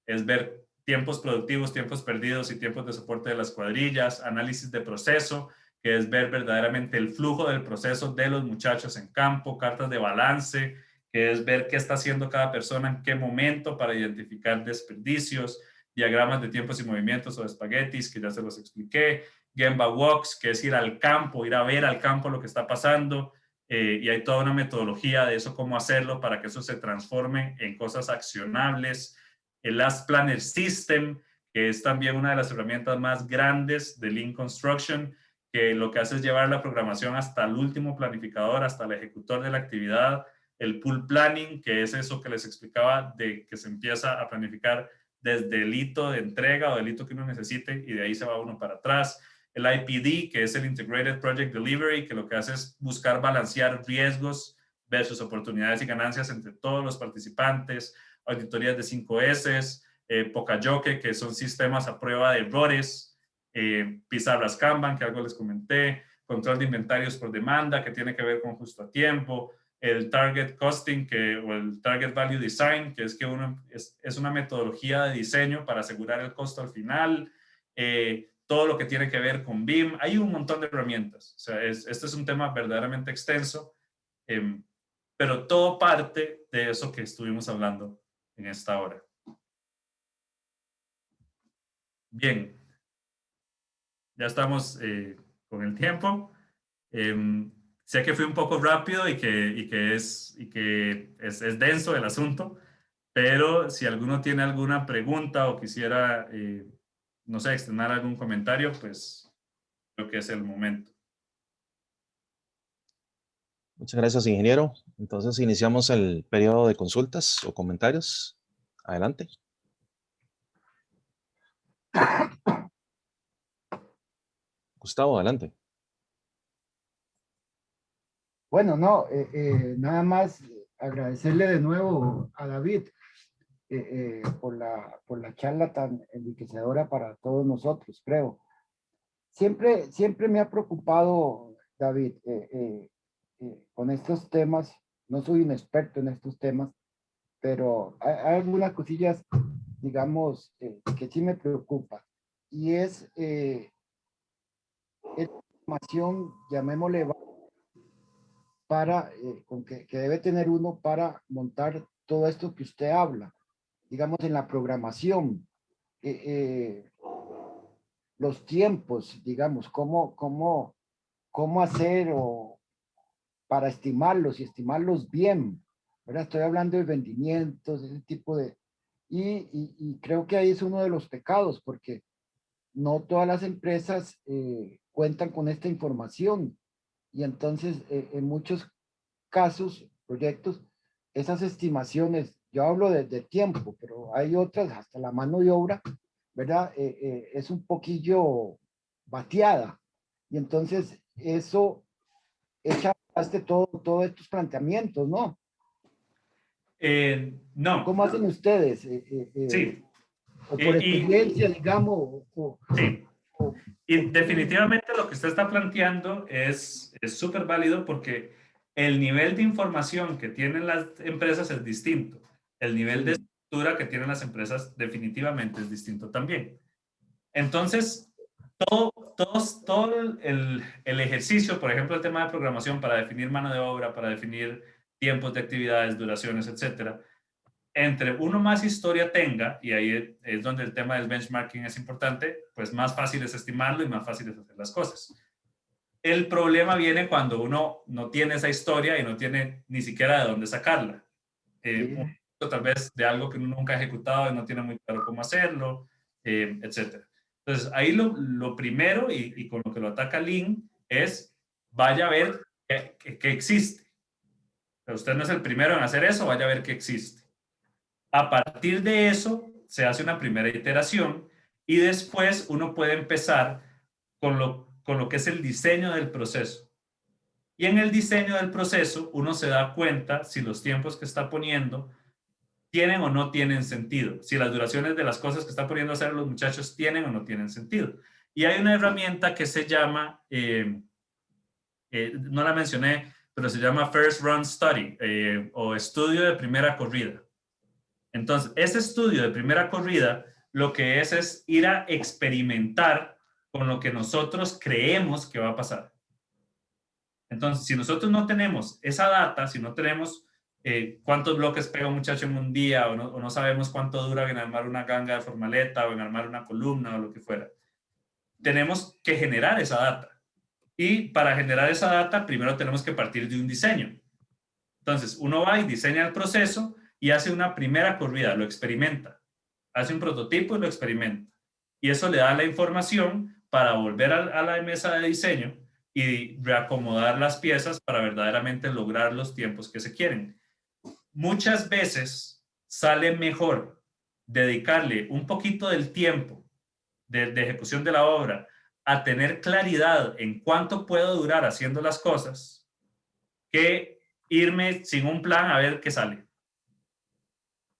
es ver tiempos productivos, tiempos perdidos y tiempos de soporte de las cuadrillas, análisis de proceso, que es ver verdaderamente el flujo del proceso de los muchachos en campo, cartas de balance, que es ver qué está haciendo cada persona en qué momento para identificar desperdicios, diagramas de tiempos y movimientos o de espaguetis, que ya se los expliqué, Gemba Walks, que es ir al campo, ir a ver al campo lo que está pasando, y hay toda una metodología de eso, cómo hacerlo para que eso se transforme en cosas accionables. El Last Planner System, que es también una de las herramientas más grandes de Lean Construction, que lo que hace es llevar la programación hasta el último planificador, hasta el ejecutor de la actividad. El Pool Planning, que es eso que les explicaba, de que se empieza a planificar desde el hito de entrega o el hito que uno necesite, y de ahí se va uno para atrás. El IPD, que es el Integrated Project Delivery, que lo que hace es buscar balancear riesgos versus oportunidades y ganancias entre todos los participantes. Auditorías de 5S, Pocayoke, que son sistemas a prueba de errores, pizarras Kanban, que algo les comenté, control de inventarios por demanda, que tiene que ver con justo a tiempo, el Target Costing, o el Target Value Design, que es que es una metodología de diseño para asegurar el costo al final, todo lo que tiene que ver con BIM. Hay un montón de herramientas. O sea, este es un tema verdaderamente extenso, pero todo parte de eso que estuvimos hablando en esta hora. Bien, ya estamos con el tiempo. Sé que fui un poco rápido y que es denso el asunto, pero si alguno tiene alguna pregunta o quisiera, no sé, externar algún comentario, pues creo que es el momento. Muchas gracias, ingeniero. Entonces iniciamos el periodo de consultas o comentarios. Adelante. Gustavo, adelante. Bueno, no, nada más agradecerle de nuevo a David por la charla tan enriquecedora para todos nosotros, creo. Siempre me ha preocupado, David, con estos temas. No soy un experto en estos temas, pero hay algunas cosillas, digamos, que sí me preocupa. Y es información, llamémosle, que debe tener uno para montar todo esto que usted habla, digamos, en la programación, los tiempos, digamos, cómo hacer para estimarlos y estimarlos bien, ¿verdad? Estoy hablando de rendimientos, ese tipo de... Y creo que ahí es uno de los pecados, porque no todas las empresas cuentan con esta información. Y entonces, en muchos casos, proyectos, esas estimaciones, yo hablo de tiempo, pero hay otras, hasta la mano de obra, ¿verdad? Es un poquillo bateada. Y entonces, eso echa todos estos planteamientos, ¿no? No. ¿Cómo hacen ustedes? Sí. O por experiencia, digamos. Sí. Y definitivamente lo que usted está planteando es súper válido, porque el nivel de información que tienen las empresas es distinto. El nivel de estructura que tienen las empresas definitivamente es distinto también. Entonces, todo el ejercicio, por ejemplo, el tema de programación para definir mano de obra, para definir tiempos de actividades, duraciones, etcétera, entre uno más historia tenga, y ahí es donde el tema del benchmarking es importante, pues más fácil es estimarlo y más fácil es hacer las cosas. El problema viene cuando uno no tiene esa historia y no tiene ni siquiera de dónde sacarla. Tal vez de algo que uno nunca ha ejecutado y no tiene muy claro cómo hacerlo, etcétera. Entonces, ahí lo primero, y con lo que lo ataca Lean, es vaya a ver que existe. Pero usted no es el primero en hacer eso, vaya a ver que existe. A partir de eso, se hace una primera iteración y después uno puede empezar con lo que es el diseño del proceso. Y en el diseño del proceso, uno se da cuenta si los tiempos que está poniendo tienen o no tienen sentido, si las duraciones de las cosas que están poniendo a hacer los muchachos tienen o no tienen sentido. Y hay una herramienta que se llama, no la mencioné, pero se llama First Run Study, o estudio de primera corrida. Entonces, ese estudio de primera corrida lo que es ir a experimentar con lo que nosotros creemos que va a pasar. Entonces, si nosotros no tenemos esa data, si no tenemos cuántos bloques pega un muchacho en un día, o no sabemos cuánto dura en armar una ganga de formaleta o en armar una columna o lo que fuera, tenemos que generar esa data. Y para generar esa data, primero tenemos que partir de un diseño. Entonces, uno va y diseña el proceso y hace una primera corrida, lo experimenta. Hace un prototipo y lo experimenta. Y eso le da la información para volver a la mesa de diseño y reacomodar las piezas para verdaderamente lograr los tiempos que se quieren. Muchas veces sale mejor dedicarle un poquito del tiempo de ejecución de la obra a tener claridad en cuánto puedo durar haciendo las cosas, que irme sin un plan a ver qué sale.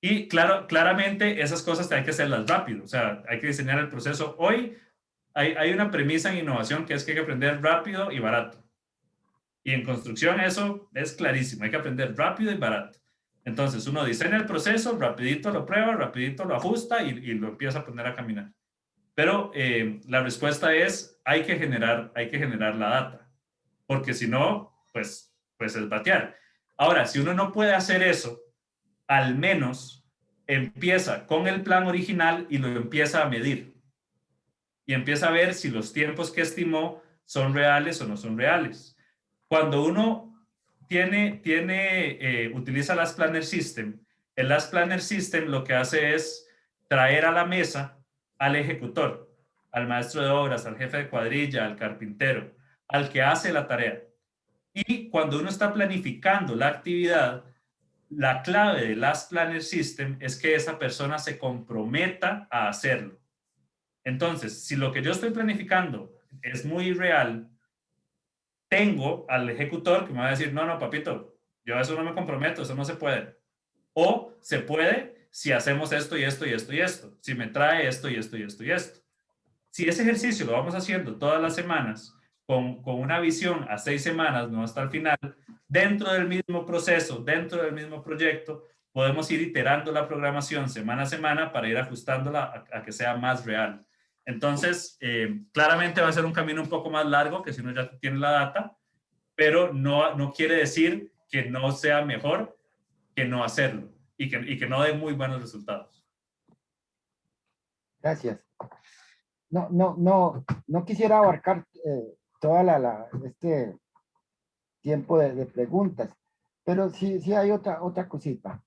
Y claramente esas cosas hay que hacerlas rápido, o sea, hay que diseñar el proceso. Hoy hay una premisa en innovación que es que hay que aprender rápido y barato. Y en construcción eso es clarísimo, hay que aprender rápido y barato. Entonces uno diseña el proceso, rapidito lo prueba, rapidito lo ajusta y lo empieza a poner a caminar. Pero la respuesta es, hay que generar la data, porque si no, pues es batear. Ahora, si uno no puede hacer eso, al menos empieza con el plan original y lo empieza a medir. Y empieza a ver si los tiempos que estimó son reales o no son reales. Cuando uno utiliza Last Planner System, el Last Planner System lo que hace es traer a la mesa al ejecutor, al maestro de obras, al jefe de cuadrilla, al carpintero, al que hace la tarea. Y cuando uno está planificando la actividad, la clave del Last Planner System es que esa persona se comprometa a hacerlo. Entonces, si lo que yo estoy planificando es muy real, tengo al ejecutor que me va a decir, no, papito, yo a eso no me comprometo, eso no se puede. O se puede si hacemos esto y esto y esto y esto, si me trae esto y esto y esto y esto. Si ese ejercicio lo vamos haciendo todas las semanas, con una visión a 6 semanas, no hasta el final, dentro del mismo proceso, dentro del mismo proyecto, podemos ir iterando la programación semana a semana para ir ajustándola a que sea más real. Entonces, claramente va a ser un camino un poco más largo que si uno ya tiene la data, pero no quiere decir que no sea mejor que no hacerlo y que no dé muy buenos resultados. Gracias. No quisiera abarcar toda este tiempo de preguntas, pero sí hay otra cosita.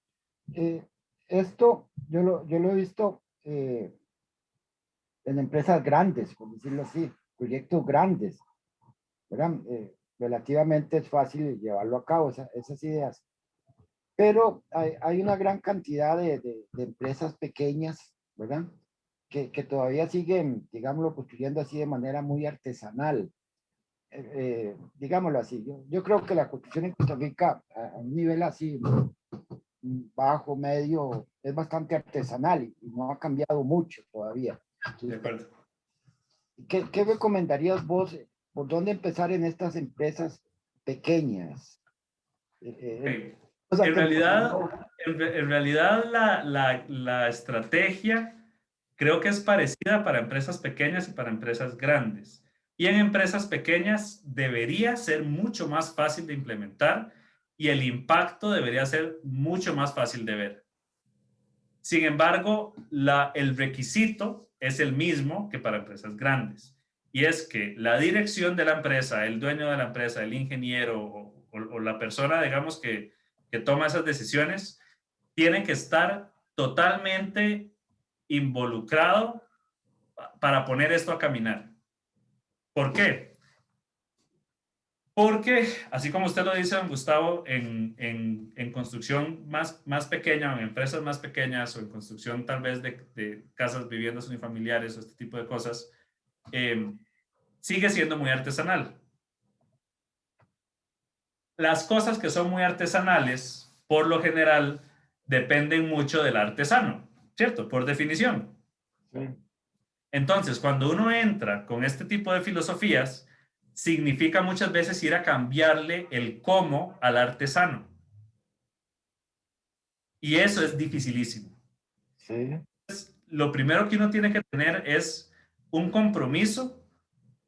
Esto yo lo he visto en empresas grandes, por decirlo así, proyectos grandes, ¿verdad? Relativamente es fácil llevarlo a cabo, esas ideas. Pero hay una gran cantidad de empresas pequeñas, ¿verdad? Que todavía siguen, digámoslo, construyendo así de manera muy artesanal. Digámoslo así. Yo creo que la construcción en Costa Rica, a un nivel así, bajo, medio, es bastante artesanal y no ha cambiado mucho todavía. De acuerdo. ¿Qué recomendarías vos? ¿Por dónde empezar en estas empresas pequeñas? En realidad la estrategia creo que es parecida para empresas pequeñas y para empresas grandes. Y en empresas pequeñas debería ser mucho más fácil de implementar y el impacto debería ser mucho más fácil de ver. Sin embargo, el requisito es el mismo que para empresas grandes. Y es que la dirección de la empresa, el dueño de la empresa, el ingeniero o la persona, digamos, que toma esas decisiones, tiene que estar totalmente involucrado para poner esto a caminar. ¿Por qué? Porque, así como usted lo dice, don Gustavo, en construcción más pequeña, en empresas más pequeñas o en construcción tal vez de casas, viviendas unifamiliares o este tipo de cosas, sigue siendo muy artesanal. Las cosas que son muy artesanales, por lo general, dependen mucho del artesano, ¿cierto? Por definición. Sí. Entonces, cuando uno entra con este tipo de filosofías, significa muchas veces ir a cambiarle el cómo al artesano. Y eso es dificilísimo. Sí. Entonces, lo primero que uno tiene que tener es un compromiso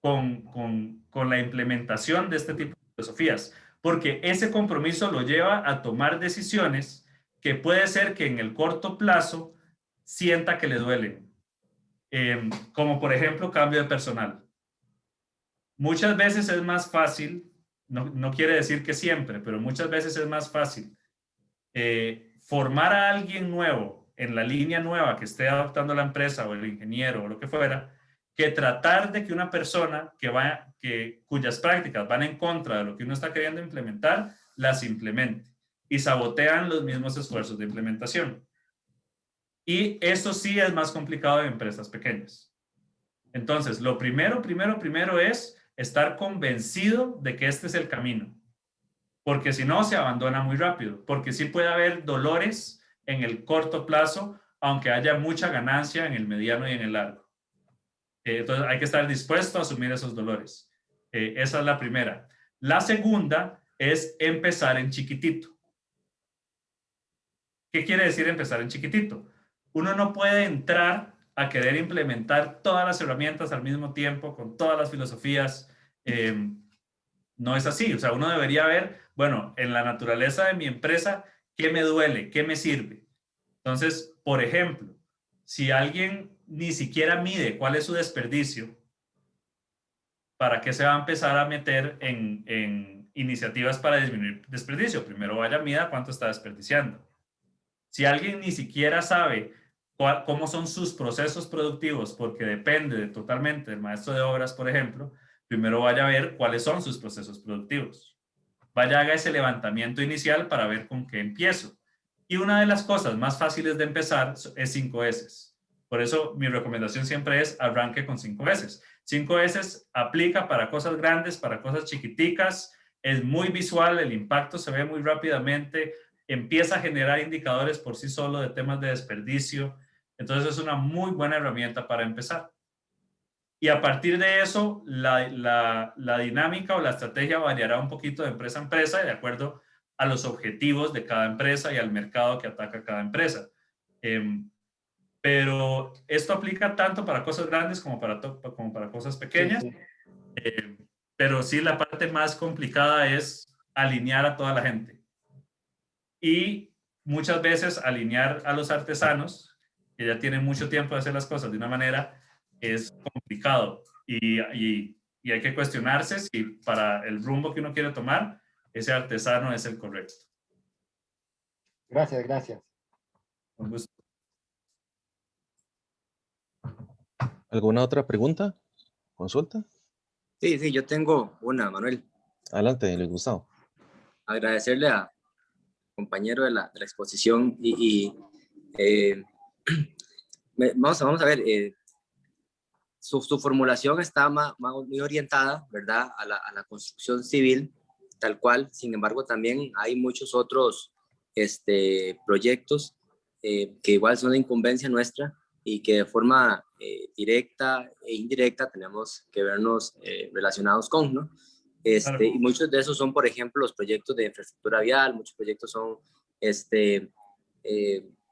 con la implementación de este tipo de filosofías, porque ese compromiso lo lleva a tomar decisiones que puede ser que en el corto plazo sienta que le duelen, como por ejemplo cambio de personal. Muchas veces es más fácil, no quiere decir que siempre, pero muchas veces es más fácil formar a alguien nuevo en la línea nueva que esté adoptando la empresa o el ingeniero o lo que fuera, que tratar de que una persona cuyas prácticas van en contra de lo que uno está queriendo implementar, las implemente y sabotean los mismos esfuerzos de implementación. Y eso sí es más complicado en empresas pequeñas. Entonces, lo primero es estar convencido de que este es el camino. Porque si no, se abandona muy rápido. Porque sí puede haber dolores en el corto plazo, aunque haya mucha ganancia en el mediano y en el largo. Entonces, hay que estar dispuesto a asumir esos dolores. Esa es la primera. La segunda es empezar en chiquitito. ¿Qué quiere decir empezar en chiquitito? Uno no puede entrar a querer implementar todas las herramientas al mismo tiempo, con todas las filosofías. No es así. O sea, uno debería ver, bueno, en la naturaleza de mi empresa, ¿qué me duele? ¿Qué me sirve? Entonces, por ejemplo, si alguien ni siquiera mide cuál es su desperdicio, ¿para qué se va a empezar a meter en iniciativas para disminuir desperdicio? Primero vaya, mida cuánto está desperdiciando. Si alguien ni siquiera sabe cómo son sus procesos productivos, porque depende totalmente del maestro de obras, por ejemplo, primero vaya a ver cuáles son sus procesos productivos. Vaya, haga ese levantamiento inicial para ver con qué empiezo. Y una de las cosas más fáciles de empezar es 5 S. Por eso mi recomendación siempre es arranque con 5 S. 5 S aplica para cosas grandes, para cosas chiquiticas, es muy visual, el impacto se ve muy rápidamente, empieza a generar indicadores por sí solo de temas de desperdicio. Entonces es una muy buena herramienta para empezar. Y a partir de eso, la dinámica o la estrategia variará un poquito de empresa a empresa y de acuerdo a los objetivos de cada empresa y al mercado que ataca cada empresa. Pero esto aplica tanto para cosas grandes como para cosas pequeñas. Sí, sí. Pero sí, la parte más complicada es alinear a toda la gente. Y muchas veces alinear a los artesanos, que ya tienen mucho tiempo de hacer las cosas de una manera, es complicado. Y hay que cuestionarse si para el rumbo que uno quiere tomar, ese artesano es el correcto. Gracias, gracias. Con gusto. ¿Alguna otra pregunta? ¿Consulta? Sí, yo tengo una, Manuel. Adelante, Luis Gustavo. Agradecerle a compañero de la exposición vamos a ver, su formulación está muy orientada, ¿verdad?, a la construcción civil, tal cual. Sin embargo, también hay muchos otros proyectos que igual son de incumbencia nuestra y que de forma directa e indirecta tenemos que vernos relacionados con, ¿no? Claro. Y muchos de esos son, por ejemplo, los proyectos de infraestructura vial, muchos proyectos son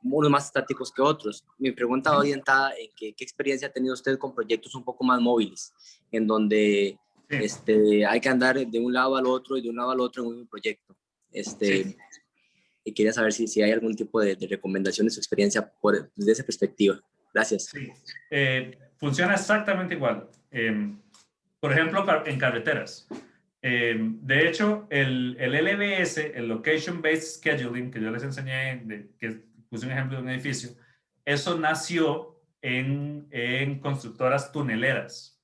unos más estáticos que otros. Mi pregunta va orientada en qué experiencia ha tenido usted con proyectos un poco más móviles, en donde hay que andar de un lado al otro y de un lado al otro en un proyecto. Y quería saber si hay algún tipo de recomendaciones o experiencia desde esa perspectiva. Gracias. Sí, funciona exactamente igual. Por ejemplo, en carreteras. De hecho, el LBS, el Location Based Scheduling, que yo les enseñé, que puse un ejemplo de un edificio, eso nació en constructoras tuneleras.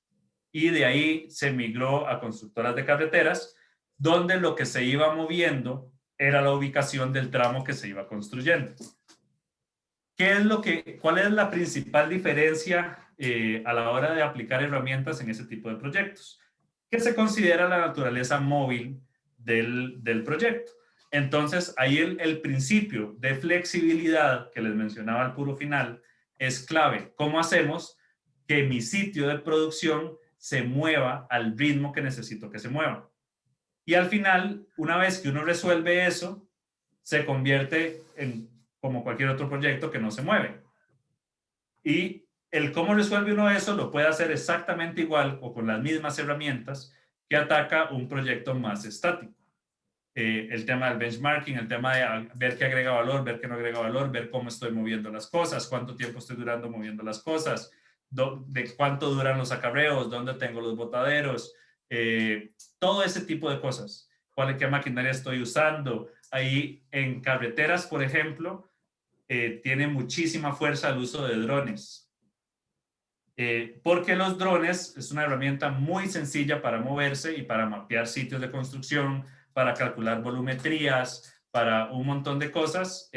Y de ahí se migró a constructoras de carreteras, donde lo que se iba moviendo era la ubicación del tramo que se iba construyendo. ¿Cuál es la principal diferencia a la hora de aplicar herramientas en ese tipo de proyectos? Que se considera la naturaleza móvil del proyecto. Entonces, ahí el principio de flexibilidad que les mencionaba al puro final es clave. ¿Cómo hacemos que mi sitio de producción se mueva al ritmo que necesito que se mueva? Y al final, una vez que uno resuelve eso, se convierte en como cualquier otro proyecto que no se mueve. Y el cómo resuelve uno eso lo puede hacer exactamente igual o con las mismas herramientas que ataca un proyecto más estático. El tema del benchmarking, el tema de ver qué agrega valor, ver qué no agrega valor, ver cómo estoy moviendo las cosas, cuánto tiempo estoy durando moviendo las cosas, de cuánto duran los acarreos, dónde tengo los botaderos, todo ese tipo de cosas. ¿Qué maquinaria estoy usando? Ahí en carreteras, por ejemplo, tiene muchísima fuerza el uso de drones. Porque los drones es una herramienta muy sencilla para moverse y para mapear sitios de construcción, para calcular volumetrías, para un montón de cosas.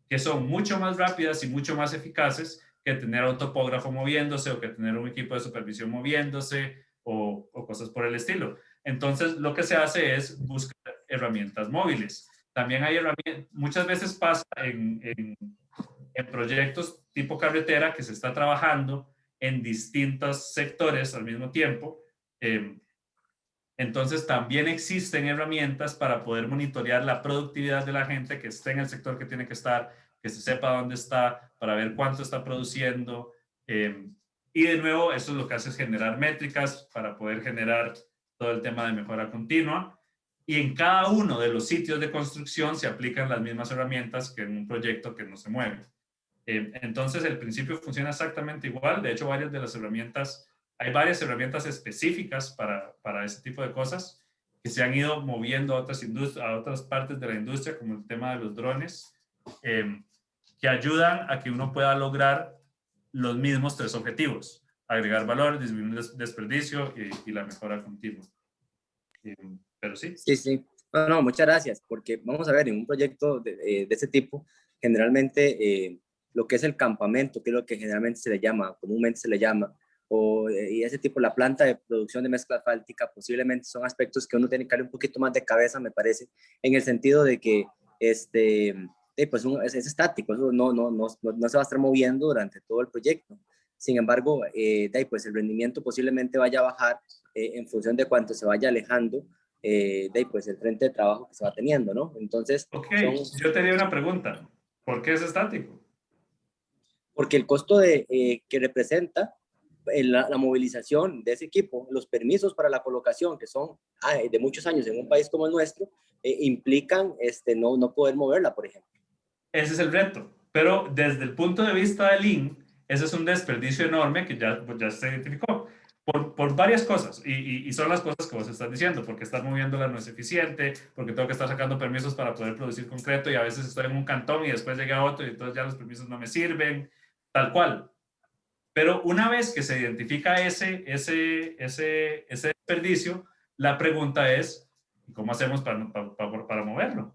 que son mucho más rápidas y mucho más eficaces que tener a un topógrafo moviéndose o que tener un equipo de supervisión moviéndose o cosas por el estilo. Entonces, lo que se hace es buscar herramientas móviles. También hay herramientas, muchas veces pasa en proyectos tipo carretera que se está trabajando en distintos sectores al mismo tiempo. Entonces, también existen herramientas para poder monitorear la productividad de la gente que esté en el sector que tiene que estar, que se sepa dónde está, para ver cuánto está produciendo. Y de nuevo, eso es lo que hace es generar métricas para poder generar todo el tema de mejora continua. Y en cada uno de los sitios de construcción se aplican las mismas herramientas que en un proyecto que no se mueve. Entonces, el principio funciona exactamente igual. De hecho, varias de las herramientas, hay varias herramientas específicas para ese tipo de cosas que se han ido moviendo a otras partes de la industria, como el tema de los drones, que ayudan a que uno pueda lograr los mismos 3 objetivos: agregar valor, disminuir desperdicio y la mejora continua. Pero sí. Sí. No, muchas gracias, porque vamos a ver, en un proyecto de ese tipo, generalmente lo que es el campamento, que es lo que generalmente se le llama, comúnmente se le llama, y ese tipo, la planta de producción de mezcla asfáltica, posiblemente son aspectos que uno tiene que darle un poquito más de cabeza, me parece, en el sentido de que pues es estático, eso no se va a estar moviendo durante todo el proyecto. Sin embargo, pues el rendimiento posiblemente vaya a bajar en función de cuánto se vaya alejando pues el frente de trabajo que se va teniendo, ¿no? Entonces, yo te haría una pregunta. ¿Por qué es estático? Porque el costo que representa la movilización de ese equipo, los permisos para la colocación, que son de muchos años en un país como el nuestro, implican no poder moverla, por ejemplo. Ese es el reto. Pero desde el punto de vista de Lean, ese es un desperdicio enorme que ya se identificó por varias cosas. Y son las cosas que vos estás diciendo, porque estar moviéndola no es eficiente, porque tengo que estar sacando permisos para poder producir concreto y a veces estoy en un cantón y después llega otro y entonces ya los permisos no me sirven, tal cual. Pero una vez que se identifica ese desperdicio, la pregunta es, ¿cómo hacemos para moverlo?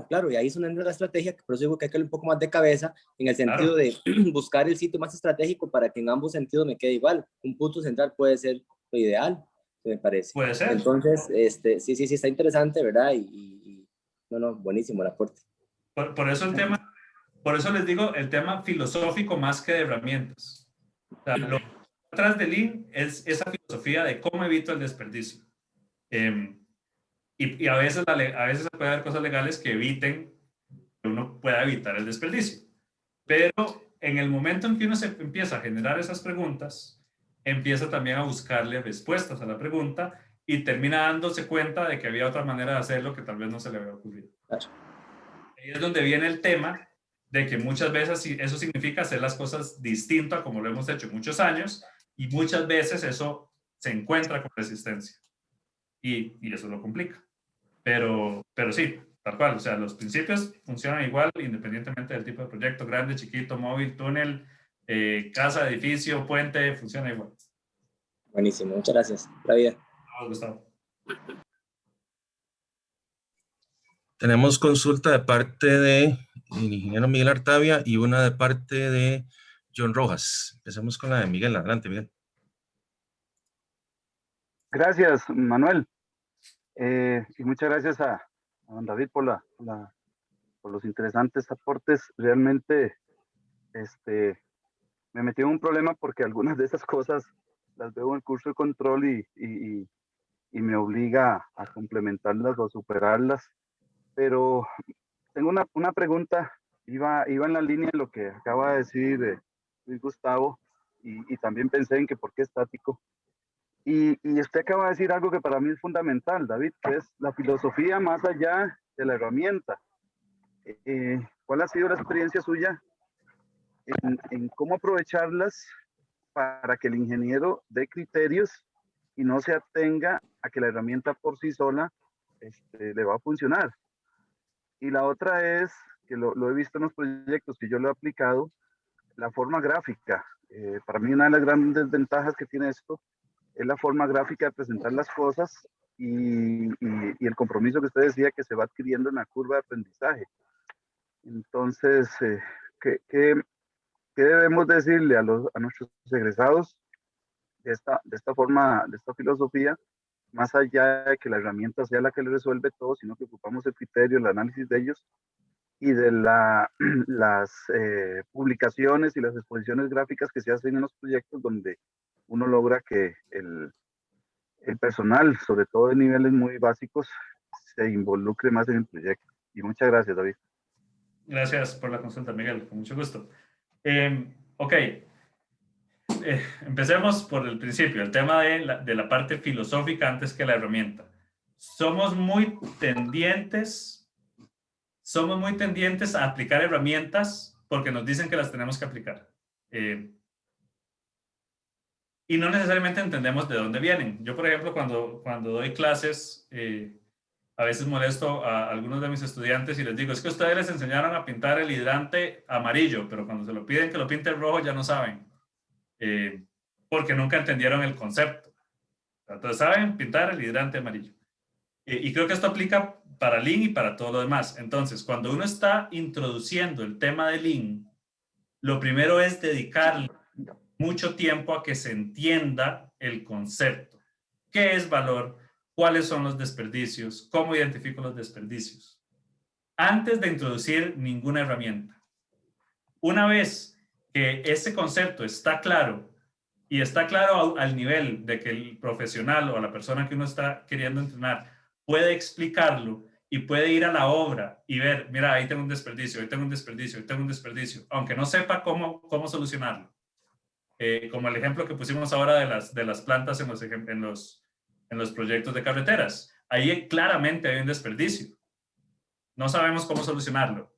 Claro, y ahí es una estrategia, por eso digo que hay que darle un poco más de cabeza, en el sentido de buscar el sitio más estratégico para que en ambos sentidos me quede igual. Un punto central puede ser lo ideal, me parece. Puede ser. Entonces, sí, está interesante, ¿verdad? Buenísimo el aporte. Por eso les digo, el tema filosófico más que de herramientas. O sea, lo detrás de Lean es esa filosofía de cómo evito el desperdicio. Y a veces se puede haber cosas legales que eviten que uno pueda evitar el desperdicio. Pero en el momento en que uno se empieza a generar esas preguntas, empieza también a buscarle respuestas a la pregunta y termina dándose cuenta de que había otra manera de hacerlo que tal vez no se le había ocurrido. Claro. Ahí es donde viene el tema de que muchas veces eso significa hacer las cosas distintas como lo hemos hecho muchos años, y muchas veces eso se encuentra con resistencia y eso lo complica. Pero sí, tal cual, o sea, los principios funcionan igual independientemente del tipo de proyecto: grande, chiquito, móvil, túnel, casa, edificio, puente, funciona igual. Buenísimo, muchas gracias. La vida. Vamos, Gustavo. Tenemos consulta de parte del ingeniero Miguel Artavia y una de parte de John Rojas. Empecemos con la de Miguel. Adelante, Miguel. Gracias, Manuel. Y muchas gracias a don David por los interesantes aportes. Realmente me metí en un problema porque algunas de esas cosas las veo en el curso de control y me obliga a complementarlas o a superarlas. Pero tengo una pregunta, iba en la línea de lo que acaba de decir Luis Gustavo, y también pensé en que por qué estático. Y usted acaba de decir algo que para mí es fundamental, David, que es la filosofía más allá de la herramienta. ¿Cuál ha sido la experiencia suya en cómo aprovecharlas para que el ingeniero dé criterios y no se atenga a que la herramienta por sí sola le va a funcionar? Y la otra es, que lo he visto en los proyectos que yo lo he aplicado, la forma gráfica. Para mí una de las grandes ventajas que tiene esto es la forma gráfica de presentar las cosas y el compromiso que usted decía que se va adquiriendo en la curva de aprendizaje. Entonces, ¿qué debemos decirle a nuestros egresados de esta forma, de esta filosofía? Más allá de que la herramienta sea la que le resuelve todo, sino que ocupamos el criterio, el análisis de ellos y de las publicaciones y las exposiciones gráficas que se hacen en los proyectos, donde uno logra que el personal, sobre todo de niveles muy básicos, se involucre más en el proyecto. Y muchas gracias, David. Gracias por la consulta, Miguel, con mucho gusto. Ok, empecemos por el principio, el tema de la parte filosófica antes que la herramienta. Somos muy tendientes a aplicar herramientas porque nos dicen que las tenemos que aplicar. Y no necesariamente entendemos de dónde vienen. Yo, por ejemplo, cuando doy clases, a veces molesto a algunos de mis estudiantes y les digo, es que ustedes les enseñaron a pintar el hidrante amarillo, pero cuando se lo piden que lo pinte rojo ya no saben, porque nunca entendieron el concepto. Entonces saben pintar el hidrante amarillo. Y creo que esto aplica para Lean y para todo lo demás. Entonces, cuando uno está introduciendo el tema de Lean, lo primero es dedicarle mucho tiempo a que se entienda el concepto. ¿Qué es valor? ¿Cuáles son los desperdicios? ¿Cómo identifico los desperdicios? Antes de introducir ninguna herramienta. Una vez que ese concepto está claro, y está claro al nivel de que el profesional o la persona que uno está queriendo entrenar puede explicarlo y puede ir a la obra y ver, mira, ahí tengo un desperdicio, ahí tengo un desperdicio, ahí tengo un desperdicio, aunque no sepa cómo solucionarlo. Como el ejemplo que pusimos ahora de las plantas en los proyectos de carreteras. Ahí claramente hay un desperdicio. No sabemos cómo solucionarlo,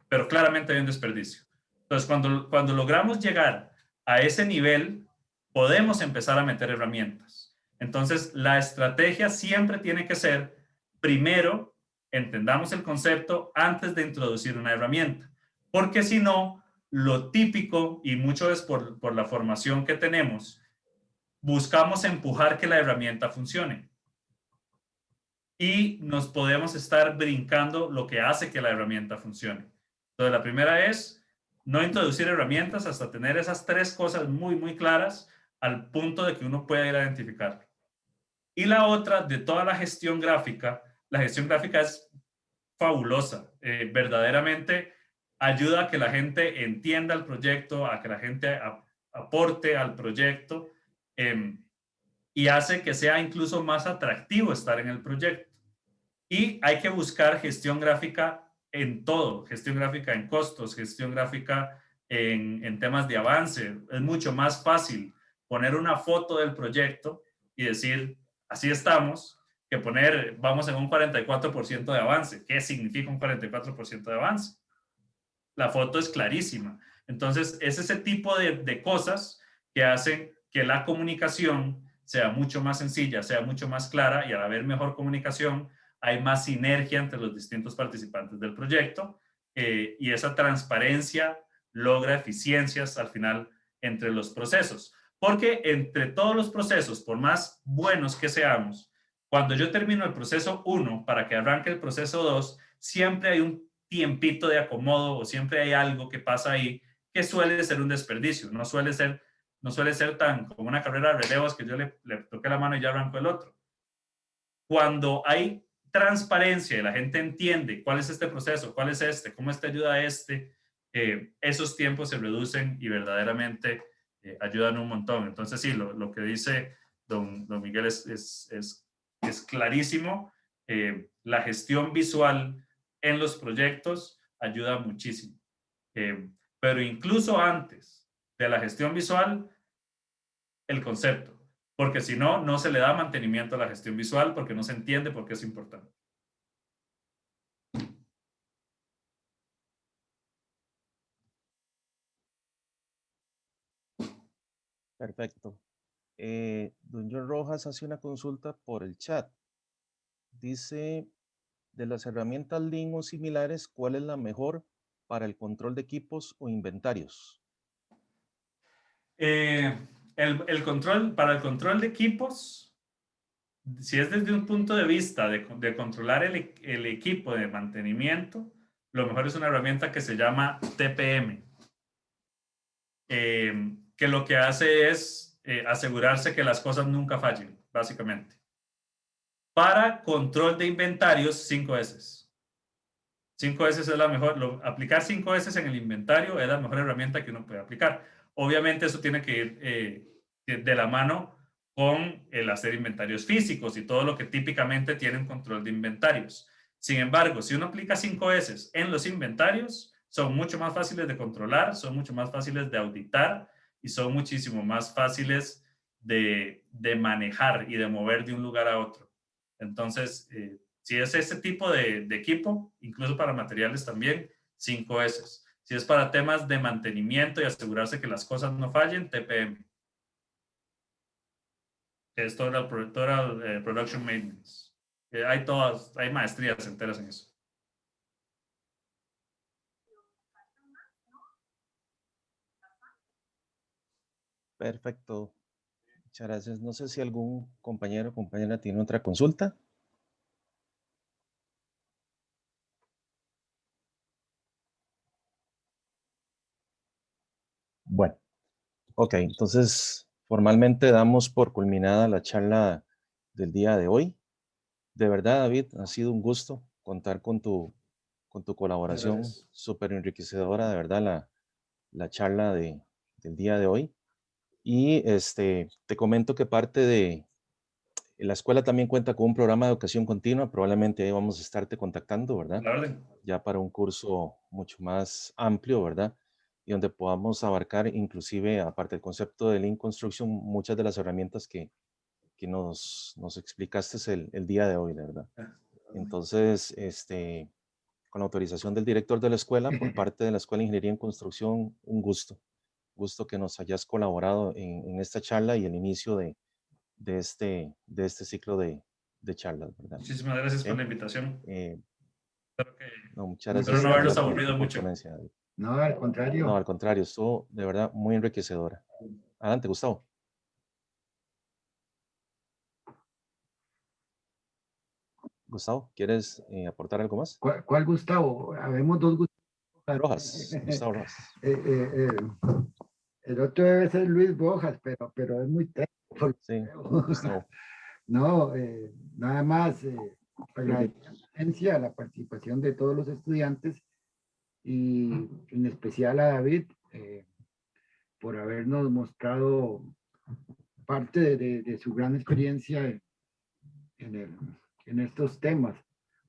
pero claramente hay un desperdicio. Entonces, cuando logramos llegar a ese nivel, podemos empezar a meter herramientas. Entonces, la estrategia siempre tiene que ser, primero, entendamos el concepto antes de introducir una herramienta. Porque si no, lo típico, y mucho es por la formación que tenemos, buscamos empujar que la herramienta funcione. Y nos podemos estar brincando lo que hace que la herramienta funcione. Entonces, la primera es no introducir herramientas hasta tener esas tres cosas muy, muy claras al punto de que uno pueda ir a identificarlo. Y la otra, de toda la gestión gráfica es fabulosa. Verdaderamente ayuda a que la gente entienda el proyecto, a que la gente aporte al proyecto y hace que sea incluso más atractivo estar en el proyecto. Y hay que buscar gestión gráfica en todo, gestión gráfica en costos, gestión gráfica en temas de avance. Es mucho más fácil poner una foto del proyecto y decir, así estamos, que poner, vamos en un 44% de avance. ¿Qué significa un 44% de avance? La foto es clarísima. Entonces, es ese tipo de cosas que hacen que la comunicación sea mucho más sencilla, sea mucho más clara, y al haber mejor comunicación, hay más sinergia entre los distintos participantes del proyecto y esa transparencia logra eficiencias al final entre los procesos. Porque entre todos los procesos, por más buenos que seamos, cuando yo termino el proceso 1 para que arranque el proceso 2, siempre hay un tiempito de acomodo o siempre hay algo que pasa ahí que suele ser un desperdicio. No suele ser tan como una carrera de relevos que yo le toqué la mano y ya arrancó el otro. Cuando hay transparencia y la gente entiende cuál es este proceso, cuál es este, cómo este ayuda a este, esos tiempos se reducen y verdaderamente ayudan un montón. Entonces sí, lo que dice don Miguel es clarísimo. La gestión visual en los proyectos ayuda muchísimo. Pero incluso antes de la gestión visual, el concepto. Porque si no, no se le da mantenimiento a la gestión visual porque no se entiende por qué es importante. Perfecto. Don John Rojas hace una consulta por el chat. Dice, de las herramientas Lean o similares, ¿cuál es la mejor para el control de equipos o inventarios? Para el control de equipos, si es desde un punto de vista de controlar el equipo de mantenimiento, lo mejor es una herramienta que se llama TPM, que lo que hace es asegurarse que las cosas nunca fallen, básicamente. Para control de inventarios, 5S. 5S es la mejor, aplicar 5S en el inventario es la mejor herramienta que uno puede aplicar. Obviamente eso tiene que ir de la mano con el hacer inventarios físicos y todo lo que típicamente tiene un control de inventarios. Sin embargo, si uno aplica 5S en los inventarios, son mucho más fáciles de controlar, son mucho más fáciles de auditar y son muchísimo más fáciles de manejar y de mover de un lugar a otro. Entonces, si es ese tipo de equipo, incluso para materiales también, 5S. Si es para temas de mantenimiento y asegurarse que las cosas no fallen, TPM. Es Total Production Maintenance. Hay maestrías enteras en eso. Perfecto. Muchas gracias. No sé si algún compañero o compañera tiene otra consulta. Bueno, ok, entonces formalmente damos por culminada la charla del día de hoy. De verdad, David, ha sido un gusto contar con tu colaboración súper enriquecedora, de verdad, la charla del día de hoy. Y te comento que parte de la escuela también cuenta con un programa de educación continua, probablemente ahí vamos a estarte contactando, ¿verdad? Ya para un curso mucho más amplio, ¿verdad? Y donde podamos abarcar inclusive, aparte del concepto de Lean Construction, muchas de las herramientas que nos explicaste el día de hoy, de verdad. Entonces, con la autorización del director de la escuela, por parte de la Escuela de Ingeniería en Construcción, un gusto que nos hayas colaborado en esta charla y el inicio de este ciclo de charlas, ¿verdad? Muchísimas gracias por la invitación. No, muchas gracias. Espero no haberlos aburrido mucho. No, al contrario. No, al contrario, estuvo de verdad muy enriquecedora. Adelante, Gustavo. Gustavo, ¿quieres aportar algo más? ¿Cuál Gustavo? Habemos dos Gustavos. Rojas, Gustavo Rojas. El otro debe ser Luis Rojas, pero es muy técnico. Sí, Gustavo. No, nada más agradecer a la participación de todos los estudiantes y en especial a David por habernos mostrado parte de su gran experiencia en estos temas.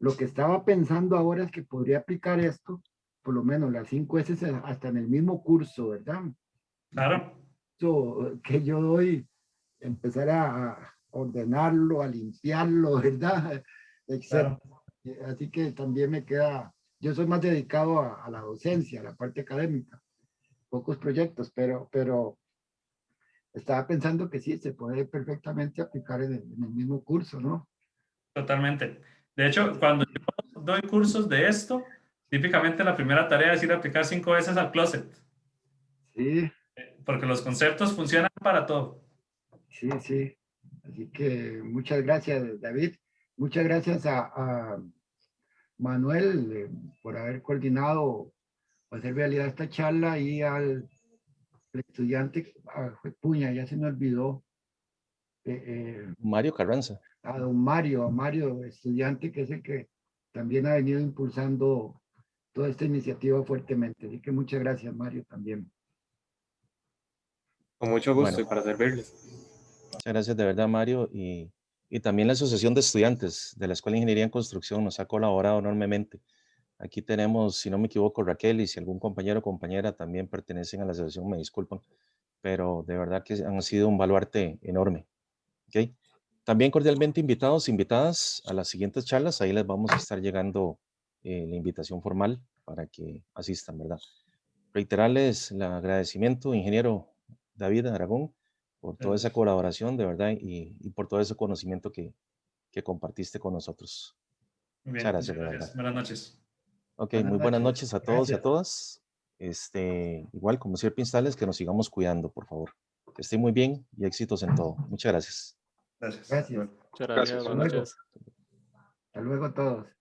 Lo que estaba pensando ahora es que podría aplicar esto, por lo menos las 5S hasta en el mismo curso, ¿verdad? Claro. Que yo doy, empezar a ordenarlo, a limpiarlo, ¿verdad? Etcétera. Claro. Así que también me queda, yo soy más dedicado a la docencia, a la parte académica, pocos proyectos, pero estaba pensando que sí, se puede perfectamente aplicar en el mismo curso, ¿no? Totalmente. De hecho, cuando yo doy cursos de esto, típicamente la primera tarea es ir a aplicar 5 veces al closet. Sí. Porque los conceptos funcionan para todo. Sí, sí. Así que muchas gracias, David. Muchas gracias a Manuel por haber coordinado, hacer realidad esta charla, y al estudiante, puña, ya se me olvidó. Mario Carranza. A don Mario, estudiante, que es el que también ha venido impulsando toda esta iniciativa fuertemente. Así que muchas gracias, Mario, también. Con mucho gusto y para servirles. Muchas gracias de verdad, Mario. Y también la Asociación de Estudiantes de la Escuela de Ingeniería en Construcción nos ha colaborado enormemente. Aquí tenemos, si no me equivoco, Raquel, y si algún compañero o compañera también pertenecen a la asociación, me disculpan, pero de verdad que han sido un baluarte enorme. ¿Okay? También cordialmente invitados, invitadas a las siguientes charlas. Ahí les vamos a estar llegando la invitación formal para que asistan, ¿verdad? Reiterarles el agradecimiento, ingeniero David Aragón, por toda esa colaboración, de verdad, y por todo ese conocimiento que compartiste con nosotros. Muy bien, muchas gracias. Buenas noches. Ok, muy buenas noches a todos y a todas. Igual, como siempre, instales que nos sigamos cuidando, por favor. Que estén muy bien y éxitos en todo. Muchas gracias. Gracias. Gracias. Muchas gracias. Buenas noches. Hasta luego a todos.